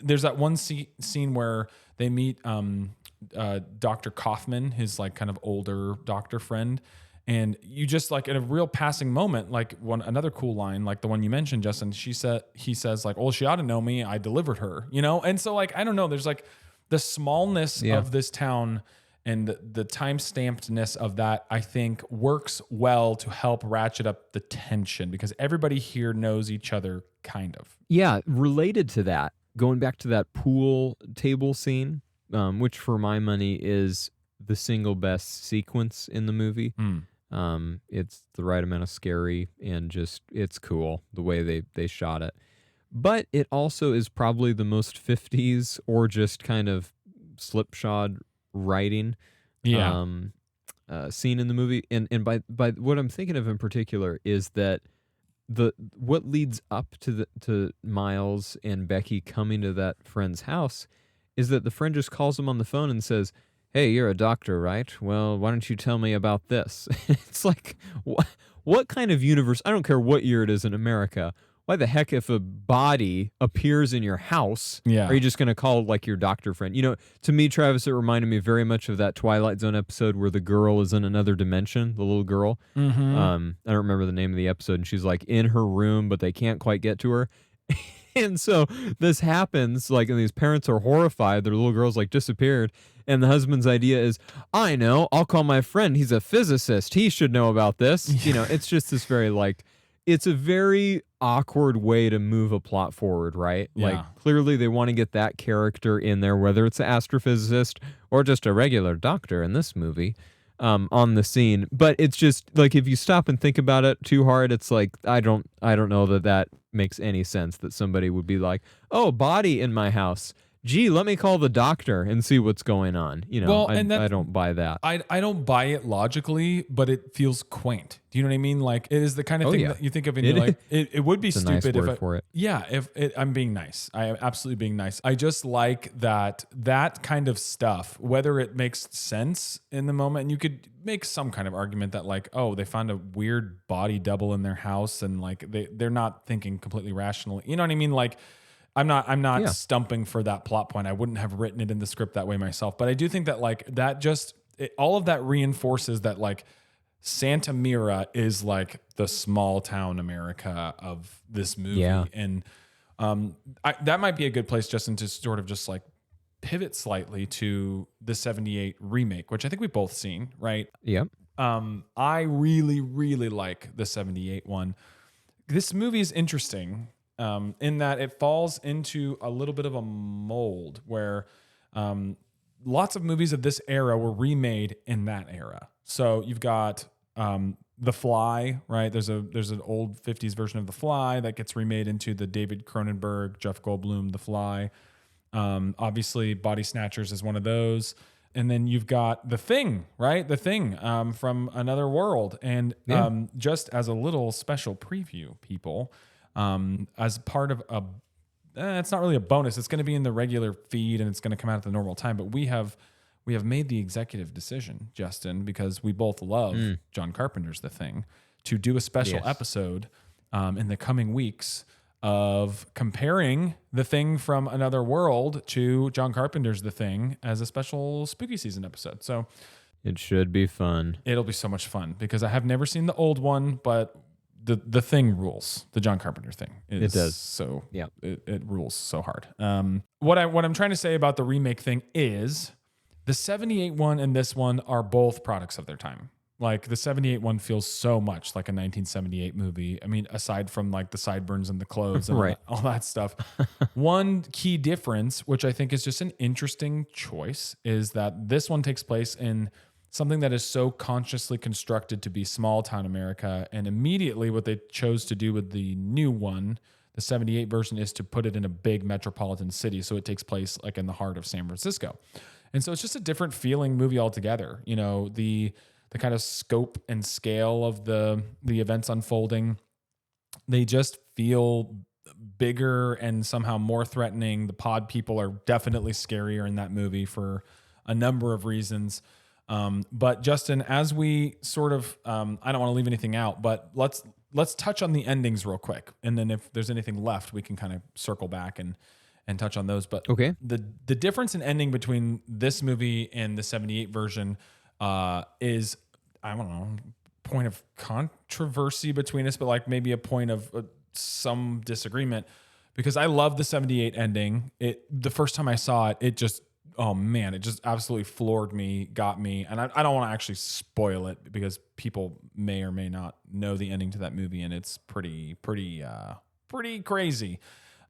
there's that one scene where they meet Dr. Kaufman, his like kind of older doctor friend. And you just like in a real passing moment, like another cool line, like the one you mentioned, Justin, he says like, well, she ought to know me. I delivered her, you know? And so like, I don't know, there's like the smallness of this town and the time-stampedness of that, I think works well to help ratchet up the tension because everybody here knows each other kind of. Yeah, related to that, going back to that pool table scene, which for my money is the single best sequence in the movie. It's the right amount of scary and just it's cool the way they shot it. But it also is probably the most 50s or just kind of slipshod writing scene in the movie. And by what I'm thinking of in particular is that what leads up to Miles and Becky coming to that friend's house is that the friend just calls him on the phone and says, "Hey, you're a doctor, right? Well, why don't you tell me about this?" It's like, what kind of universe? I don't care what year it is in America. Why the heck, if a body appears in your house, are you just going to call like your doctor friend? You know, to me, Travis, it reminded me very much of that Twilight Zone episode where the girl is in another dimension, the little girl. I don't remember the name of the episode, and she's like in her room, but they can't quite get to her. And so this happens, like, and these parents are horrified. Their little girl's like disappeared. And the husband's idea is, I know, I'll call my friend. He's a physicist. He should know about this. You know, it's just this very like, it's a very awkward way to move a plot forward, right? Yeah. Like clearly they want to get that character in there, whether it's an astrophysicist or just a regular doctor in this movie, on the scene. But it's just like, if you stop and think about it too hard, it's like, I don't know that makes any sense that somebody would be like, oh, body in my house. Gee, let me call the doctor and see what's going on. You know, well, I don't buy that. I don't buy it logically, but it feels quaint. Do you know what I mean? Like it is the kind of thing that you think of and you're like, it would be it's stupid a nice word if for it. Yeah, I'm being nice. I am absolutely being nice. I just like that kind of stuff, whether it makes sense in the moment. And you could make some kind of argument that like, oh, they found a weird body double in their house and like they're not thinking completely rationally. You know what I mean? Like I'm not stumping for that plot point. I wouldn't have written it in the script that way myself. But I do think that like that all of that reinforces that like Santa Mira is like the small town America of this movie. Yeah. And that might be a good place, Justin, to sort of just like pivot slightly to the 78 remake, which I think we've both seen, right? Yep. I really, really like the 78 one. This movie is interesting. In that it falls into a little bit of a mold where lots of movies of this era were remade in that era. So you've got The Fly, right? There's an old 50s version of The Fly that gets remade into the David Cronenberg, Jeff Goldblum, The Fly. Obviously, Body Snatchers is one of those. And then you've got The Thing, right? The Thing from Another World. And just as a little special preview, people, as part of it's not really a bonus. It's going to be in the regular feed and it's going to come out at the normal time. But we have made the executive decision, Justin, because we both love John Carpenter's The Thing, to do a special episode in the coming weeks of comparing The Thing from Another World to John Carpenter's The Thing as a special spooky season episode. So it should be fun. It'll be so much fun because I have never seen the old one, but the Thing rules. The John Carpenter Thing. It does. So yeah, it rules so hard. What I'm trying to say about the remake thing is the 78 one and this one are both products of their time. Like the 78 one feels so much like a 1978 movie. I mean, aside from like the sideburns and the clothes and right. all that stuff. One key difference, which I think is just an interesting choice, is that this one takes place in something that is so consciously constructed to be small town America. And immediately what they chose to do with the new one, the 78 version, is to put it in a big metropolitan city. So it takes place like in the heart of San Francisco. And so it's just a different feeling movie altogether. You know, the kind of scope and scale of the events unfolding, they just feel bigger and somehow more threatening. The pod people are definitely scarier in that movie for a number of reasons. But Justin, as we sort of, I don't want to leave anything out, but let's touch on the endings real quick. And then if there's anything left, we can kind of circle back and touch on those. But Okay. the difference in ending between this movie and the 78 version is, I don't know, point of controversy between us, but like maybe a point of some disagreement, because I love the 78 ending. The first time I saw it, it just, oh man, it just absolutely floored me, got me. And I don't want to actually spoil it because people may or may not know the ending to that movie, and it's pretty crazy.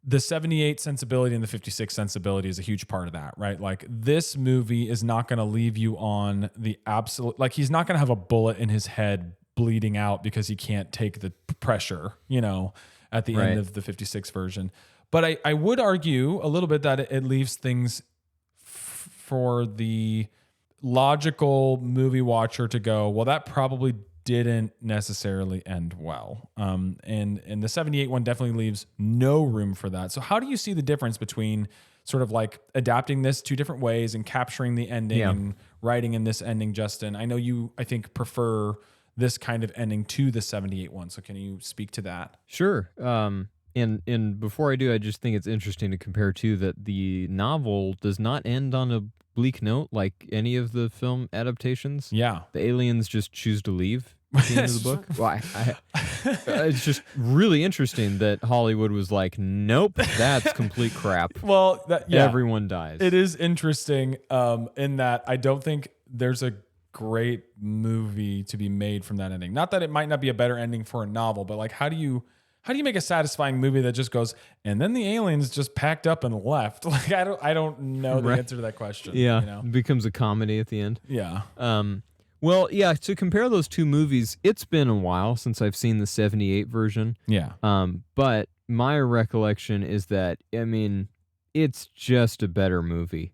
The 78 sensibility and the 56 sensibility is a huge part of that, right? Like, this movie is not going to leave you on the absolute, like, he's not going to have a bullet in his head bleeding out because he can't take the pressure, at the end of the 56 version. But I would argue a little bit that it leaves things for the logical movie watcher to go, well, that probably didn't necessarily end well. And the 78 one definitely leaves no room for that. So how do you see the difference between sort of like adapting this two different ways and capturing the ending and writing in this ending, Justin? I know you, I think, prefer this kind of ending to the 78 one. So can you speak to that? Sure. And before I do, I just think it's interesting to compare too that the novel does not end on a bleak note like any of the film adaptations. Yeah. The aliens just choose to leave at the end of the book. Well, it's just really interesting that Hollywood was like, nope, that's complete crap. Well, everyone dies. It is interesting in that I don't think there's a great movie to be made from that ending. Not that it might not be a better ending for a novel, but like, how do you make a satisfying movie that just goes, and then the aliens just packed up and left? Like, I don't know the answer to that question. Yeah, it becomes a comedy at the end. Yeah. Well, yeah, to compare those two movies, it's been a while since I've seen the 78 version. Yeah. But my recollection is that, I mean, it's just a better movie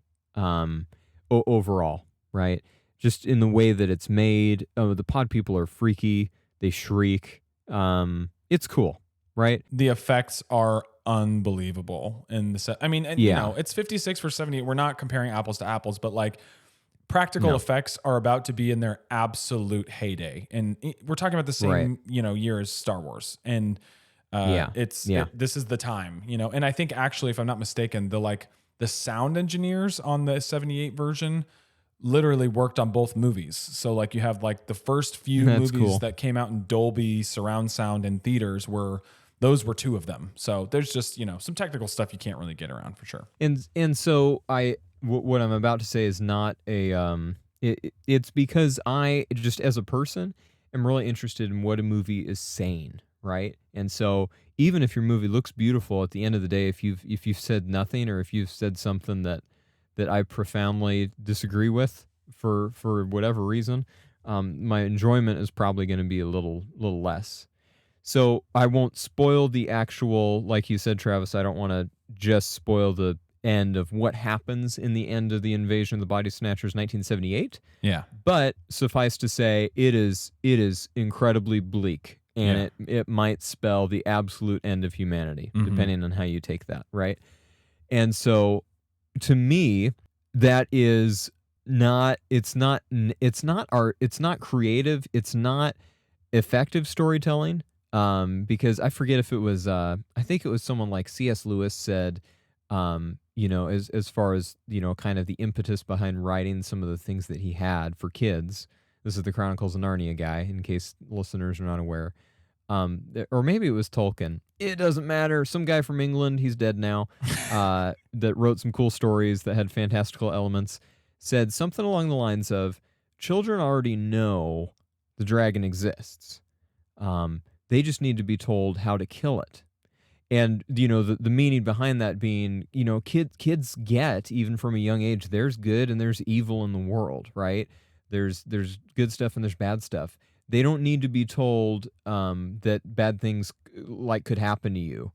overall, right? Just in the way that it's made. The pod people are freaky. They shriek. It's cool. Right. The effects are unbelievable in the set. I mean, it's 56 for 78. We're not comparing apples to apples, but like practical effects are about to be in their absolute heyday. And we're talking about the same, year as Star Wars. And this is the time, and I think actually, if I'm not mistaken, the sound engineers on the 78 version literally worked on both movies. So like you have like the first few movies that came out in Dolby surround sound in theaters those were two of them. So there's just, some technical stuff you can't really get around for sure. And so what I'm about to say is not it's because I just as a person am really interested in what a movie is saying, right? And so even if your movie looks beautiful at the end of the day, if you've said nothing or if you've said something that I profoundly disagree with for whatever reason, my enjoyment is probably going to be a little less. So I won't spoil the actual, like you said, Travis, I don't want to just spoil the end of what happens in the end of the Invasion of the Body Snatchers 1978. Yeah. But suffice to say, it is incredibly bleak, and it might spell the absolute end of humanity, depending on how you take that, right? And so to me, that is not art, it's not creative, it's not effective storytelling. Because I forget if it was, I think it was someone like C.S. Lewis said, as far as, kind of the impetus behind writing some of the things that he had for kids. This is the Chronicles of Narnia guy, in case listeners are not aware. Or maybe it was Tolkien. It doesn't matter. Some guy from England, he's dead now, that wrote some cool stories that had fantastical elements, said something along the lines of, children already know the dragon exists. They just need to be told how to kill it. And, the meaning behind that being, kids get, even from a young age, there's good and there's evil in the world, right? There's good stuff and there's bad stuff. They don't need to be told that bad things could happen to you.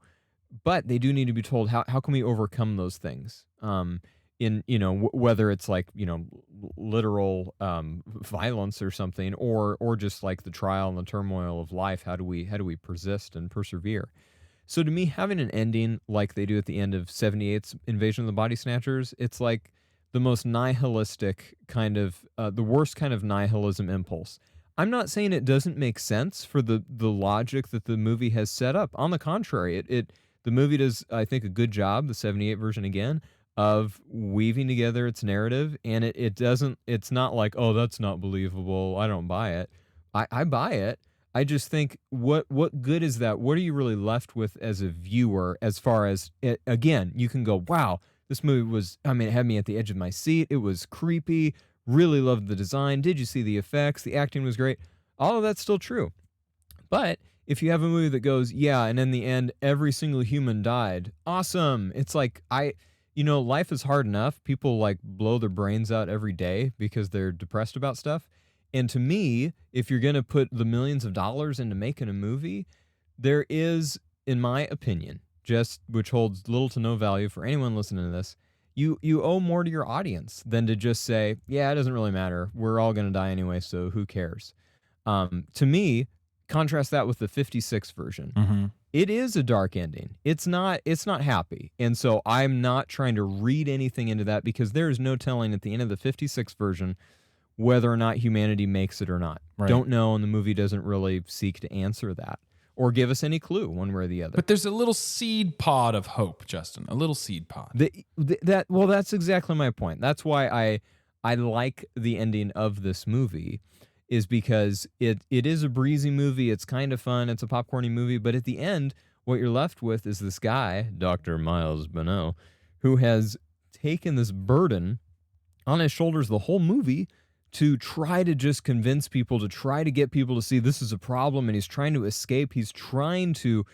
But they do need to be told how can we overcome those things? Whether it's literal violence or something, or just like the trial and the turmoil of life. How do we persist and persevere? So to me, having an ending like they do at the end of 78's Invasion of the Body Snatchers, it's like the most nihilistic kind of, the worst kind of nihilism impulse. I'm not saying it doesn't make sense for the logic that the movie has set up. On the contrary, the movie does, I think, a good job, the 78 version again, of weaving together its narrative, and it doesn't, it's not like, oh, that's not believable, I don't buy it. I buy it. I just think, what good is that? What are you really left with as a viewer, as far as it, again, you can go, wow, this movie was, I mean, it had me at the edge of my seat. It was creepy. Really loved the design. Did you see the effects? The acting was great. All of that's still true. But if you have a movie that goes, yeah, and in the end, every single human died, awesome. It's like, life is hard enough. People like blow their brains out every day because they're depressed about stuff. And to me, if you're going to put the millions of dollars into making a movie, there is, in my opinion, just which holds little to no value for anyone listening to this, you owe more to your audience than to just say, yeah, it doesn't really matter. We're all going to die anyway, so who cares? To me, contrast that with the 56 version. Mm-hmm. It is a dark ending. It's not happy. And so I'm not trying to read anything into that, because there is no telling at the end of the 56 version whether or not humanity makes it or not. Right. Don't know, and the movie doesn't really seek to answer that or give us any clue one way or the other. But there's a little seed pod of hope, Justin. A little seed pod. That's exactly my point. That's why I like the ending of this movie, is because it is a breezy movie. It's kind of fun. It's a popcorny movie. But at the end, what you're left with is this guy, Dr. Miles Bennell, who has taken this burden on his shoulders the whole movie to try to just convince people, to try to get people to see this is a problem, and he's trying to escape. He's trying to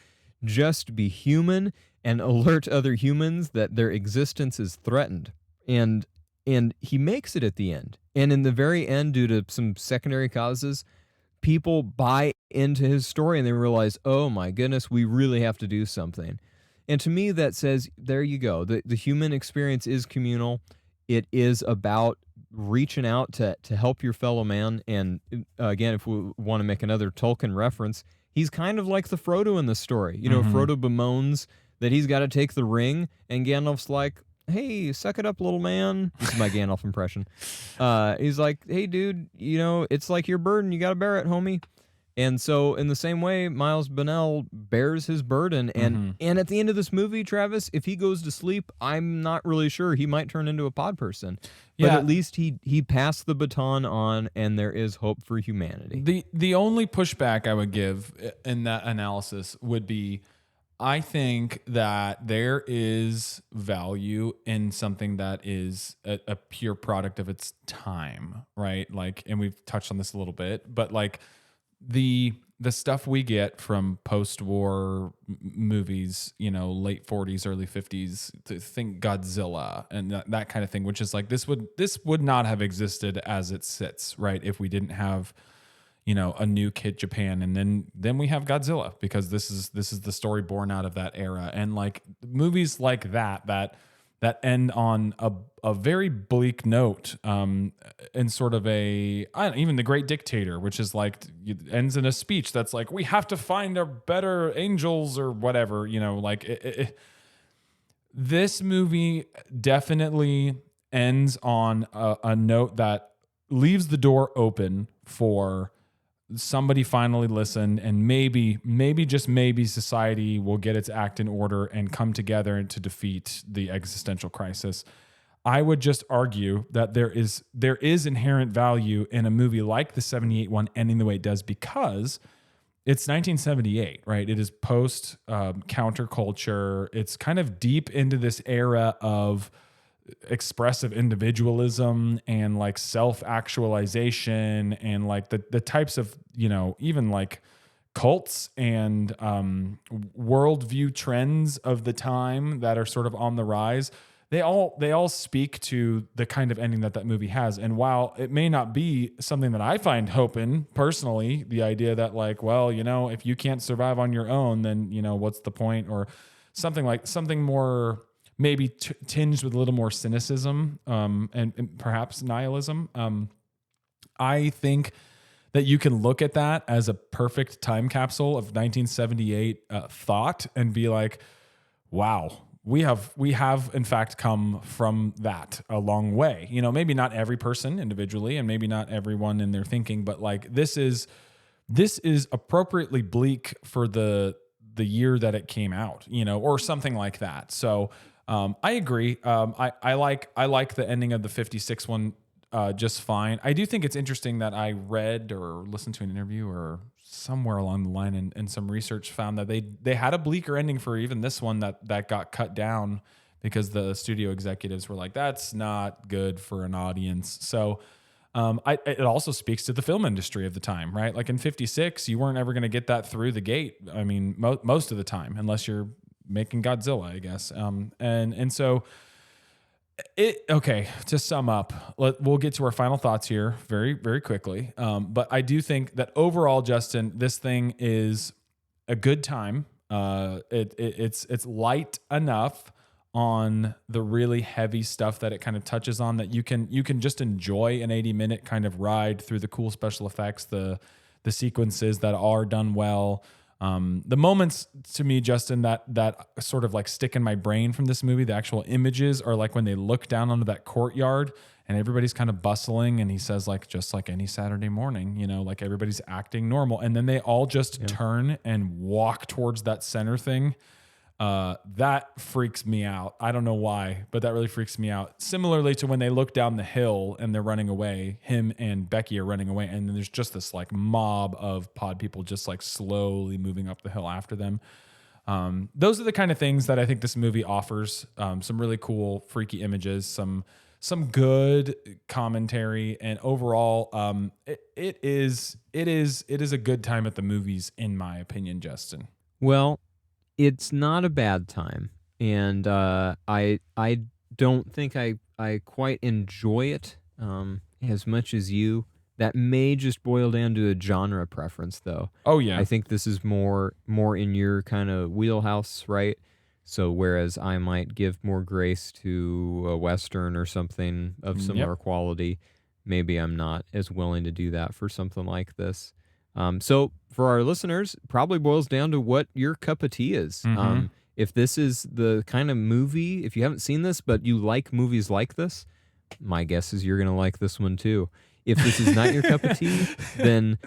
just be human and alert other humans that their existence is threatened. And he makes it at the end. And in the very end, due to some secondary causes, people buy into his story and they realize, oh my goodness, we really have to do something. And to me, that says, there you go. The human experience is communal. It is about reaching out to help your fellow man. And again, if we want to make another Tolkien reference, he's kind of like the Frodo in the story. Frodo bemoans that he's got to take the ring, and Gandalf's like, hey, suck it up, little man. This is my Gandalf impression. He's like, hey, dude, it's like your burden. You got to bear it, homie. And so in the same way, Miles Bennell bears his burden. And at the end of this movie, Travis, if he goes to sleep, I'm not really sure. He might turn into a pod person. But at least he passed the baton on, and there is hope for humanity. The only pushback I would give in that analysis would be, I think that there is value in something that is a pure product of its time, right? Like, and we've touched on this a little bit, but like the stuff we get from post-war movies, late 40s, early 50s, to think Godzilla and that kind of thing, which is like, this would not have existed as it sits, right? If we didn't have, a new Kid Japan, and then we have Godzilla, because this is the story born out of that era. And like movies like that end on a very bleak note, and sort of even The Great Dictator, which is like, it ends in a speech that's like, we have to find our better angels or whatever, this movie definitely ends on a note that leaves the door open for somebody finally listen, and maybe just maybe society will get its act in order and come together to defeat the existential crisis. I would just argue that there is inherent value in a movie like the 78 one ending the way it does, because it's 1978, right? It is post counterculture. It's kind of deep into this era of expressive individualism and like self-actualization, and like the types of, even like cults and worldview trends of the time that are sort of on the rise. They all speak to the kind of ending that movie has. And while it may not be something that I find hope in personally, the idea that like, well, if you can't survive on your own, then, what's the point? Or something more maybe tinged with a little more cynicism, and perhaps nihilism. I think that you can look at that as a perfect time capsule of 1978 thought and be like, wow, we have in fact come from that a long way. Maybe not every person individually, and maybe not everyone in their thinking, but like this is appropriately bleak for the year that it came out, or something like that. So I agree. I like the ending of the 56 one just fine. I do think it's interesting that I read or listened to an interview or somewhere along the line and some research found that they had a bleaker ending for even this one that got cut down because the studio executives were like, that's not good for an audience. So it also speaks to the film industry of the time, right? Like in 56, you weren't ever going to get that through the gate. I mean, most of the time, unless you're making Godzilla, I guess. And so okay, to sum up, we'll get to our final thoughts here very, very quickly. But I do think that overall, Justin, this thing is a good time. It's light enough on the really heavy stuff that it kind of touches on that you can just enjoy an 80-minute kind of ride through the cool special effects, the sequences that are done well. The moments to me, Justin, that sort of like stick in my brain from this movie, the actual images are like when they look down onto that courtyard and everybody's kind of bustling and he says like, just like any Saturday morning, like everybody's acting normal. And then they all just turn and walk towards that center thing. That freaks me out. I don't know why, but that really freaks me out. Similarly to when they look down the hill and they're running away, him and Becky are running away. And then there's just this like mob of pod people just like slowly moving up the hill after them. Those are the kind of things that I think this movie offers. Some really cool, freaky images, some good commentary, and overall, it is a good time at the movies, in my opinion, Justin. Well, it's not a bad time, and I don't think I quite enjoy it as much as you. That may just boil down to a genre preference, though. Oh yeah, I think this is more in your kind of wheelhouse, right? So whereas I might give more grace to a Western or something of similar quality, maybe I'm not as willing to do that for something like this. So for our listeners, probably boils down to what your cup of tea is. Mm-hmm. If this is the kind of movie, if you haven't seen this, but you like movies like this, my guess is you're going to like this one too. If this is not your cup of tea, then,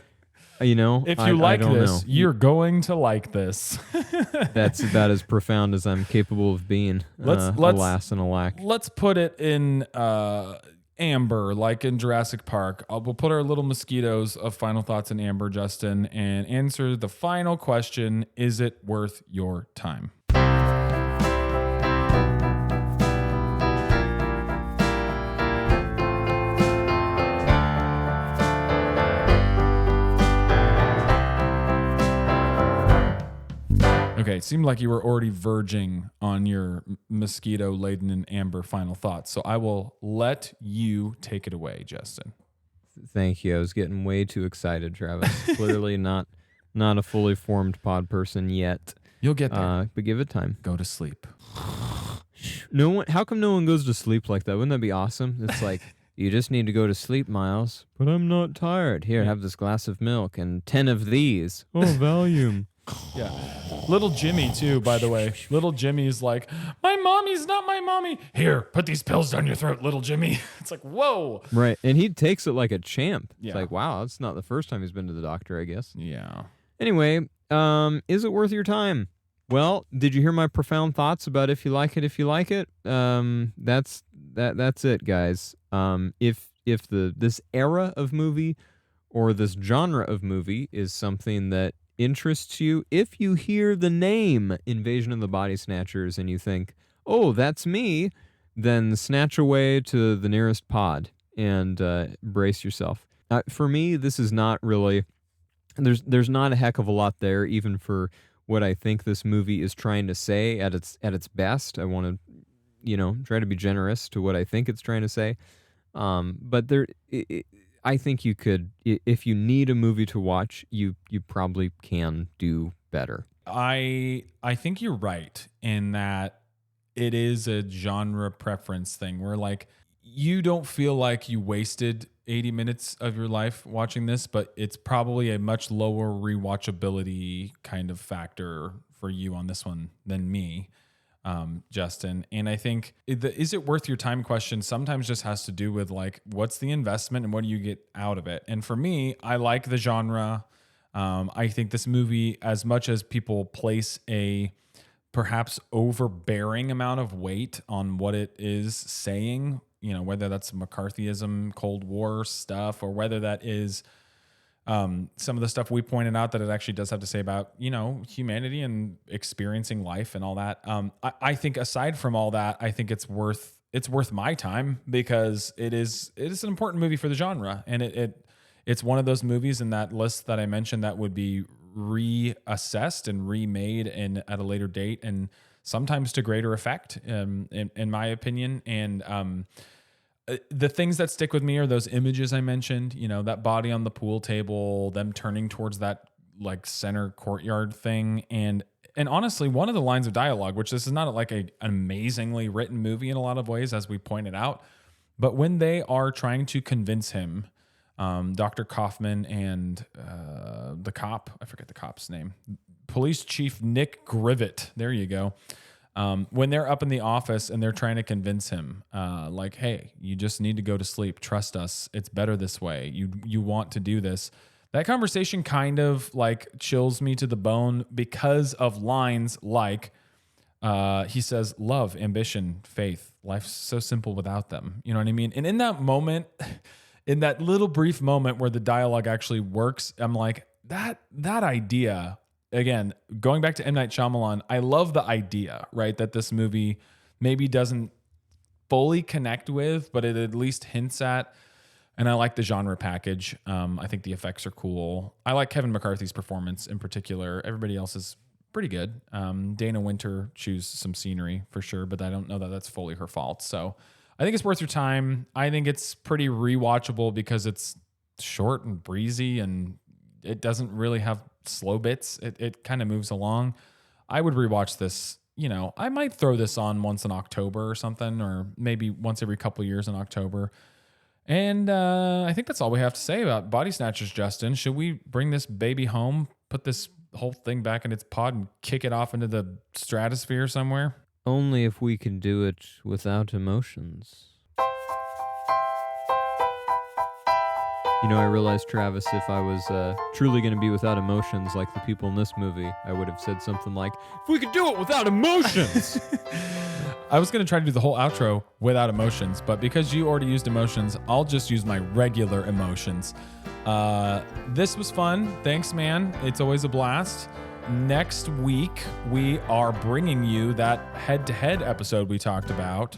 if you like this, know. You're going to like this. That's about as profound as I'm capable of being, alas and alack. Let's put it in amber, like in Jurassic Park. We'll put our little mosquitoes of final thoughts in amber, Justin, and answer the final question: is it worth your time? Okay, it seemed like you were already verging on your mosquito-laden in amber final thoughts, so I will let you take it away, Justin. Thank you. I was getting way too excited, Travis. Clearly not a fully formed pod person yet. You'll get there. But give it time. Go to sleep. No one. How come no one goes to sleep like that? Wouldn't that be awesome? It's like, you just need to go to sleep, Miles. But I'm not tired. Here, have this glass of milk and 10 of these. Oh, Valium. Yeah. Little Jimmy, too, by the way. Little Jimmy's like, my mommy's not my mommy. Here, put these pills down your throat, little Jimmy. It's like, whoa. Right. And he takes it like a champ. Yeah. It's like, wow, that's not the first time he's been to the doctor, I guess. Yeah. Anyway, is it worth your time? Well, did you hear my profound thoughts about if you like it? That's it, guys. If this era of movie or this genre of movie is something that interests you, if you hear the name Invasion of the Body Snatchers and you think, oh, that's me, then snatch away to the nearest pod and brace yourself. For me, this is not really, there's not a heck of a lot there, even for what I think this movie is trying to say at its best. I want to, try to be generous to what I think it's trying to say. But I think you could, if you need a movie to watch, you probably can do better. I think you're right in that it is a genre preference thing where like you don't feel like you wasted 80 minutes of your life watching this, but it's probably a much lower rewatchability kind of factor for you on this one than me. Justin. And I think the is it worth your time question sometimes just has to do with like, what's the investment and what do you get out of it? And for me, I like the genre. I think this movie, as much as people place a perhaps overbearing amount of weight on what it is saying, whether that's McCarthyism, Cold War stuff, or whether that is some of the stuff we pointed out that it actually does have to say about, humanity and experiencing life and all that. I think aside from all that, I think it's worth my time because it is an important movie for the genre. And it's one of those movies in that list that I mentioned that would be reassessed and remade at a later date and sometimes to greater effect, in my opinion. And, the things that stick with me are those images I mentioned, that body on the pool table, them turning towards that like center courtyard thing. And honestly, one of the lines of dialogue, which this is not like an amazingly written movie in a lot of ways, as we pointed out, but when they are trying to convince him, Dr. Kaufman and the cop, I forget the cop's name, Police Chief Nick Grivet, there you go. When they're up in the office and they're trying to convince him, like, hey, you just need to go to sleep. Trust us. It's better this way. You want to do this. That conversation kind of like chills me to the bone because of lines like, he says, love, ambition, faith. Life's so simple without them. You know what I mean? And in that moment, in that little brief moment where the dialogue actually works, I'm like, that idea. Again, going back to M. Night Shyamalan, I love the idea, right? That this movie maybe doesn't fully connect with, but it at least hints at. And I like the genre package. I think the effects are cool. I like Kevin McCarthy's performance in particular. Everybody else is pretty good. Dana Wynter chews some scenery for sure, but I don't know that that's fully her fault. So I think it's worth your time. I think it's pretty rewatchable because it's short and breezy and it doesn't really have slow bits. It kind of moves along. I would rewatch this. I might throw this on once in October or something, or maybe once every couple of years in October. And I think that's all we have to say about Body Snatchers, Justin. Should we bring this baby home, put this whole thing back in its pod and kick it off into the stratosphere somewhere? Only if we can do it without emotions. I realized, Travis, if I was truly going to be without emotions like the people in this movie, I would have said something like, if we could do it without emotions! I was going to try to do the whole outro without emotions, but because you already used emotions, I'll just use my regular emotions. This was fun. Thanks, man. It's always a blast. Next week, we are bringing you that head-to-head episode we talked about.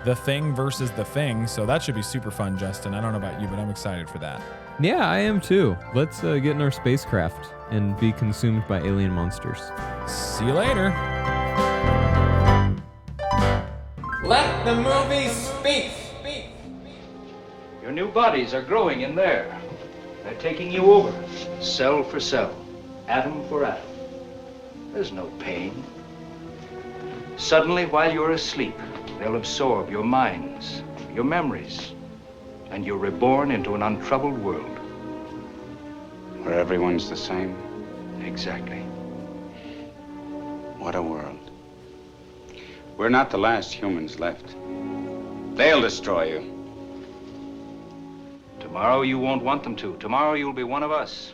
The Thing versus The Thing. So that should be super fun, Justin. I don't know about you, but I'm excited for that. Yeah, I am too. Let's get in our spacecraft and be consumed by alien monsters. See you later. Let the movie speak. Your new bodies are growing in there. They're taking you over, cell for cell, atom for atom. There's no pain. Suddenly, while you're asleep, they'll absorb your minds, your memories, and you're reborn into an untroubled world. Where everyone's the same. Exactly. What a world. We're not the last humans left. They'll destroy you. Tomorrow you won't want them to. Tomorrow you'll be one of us.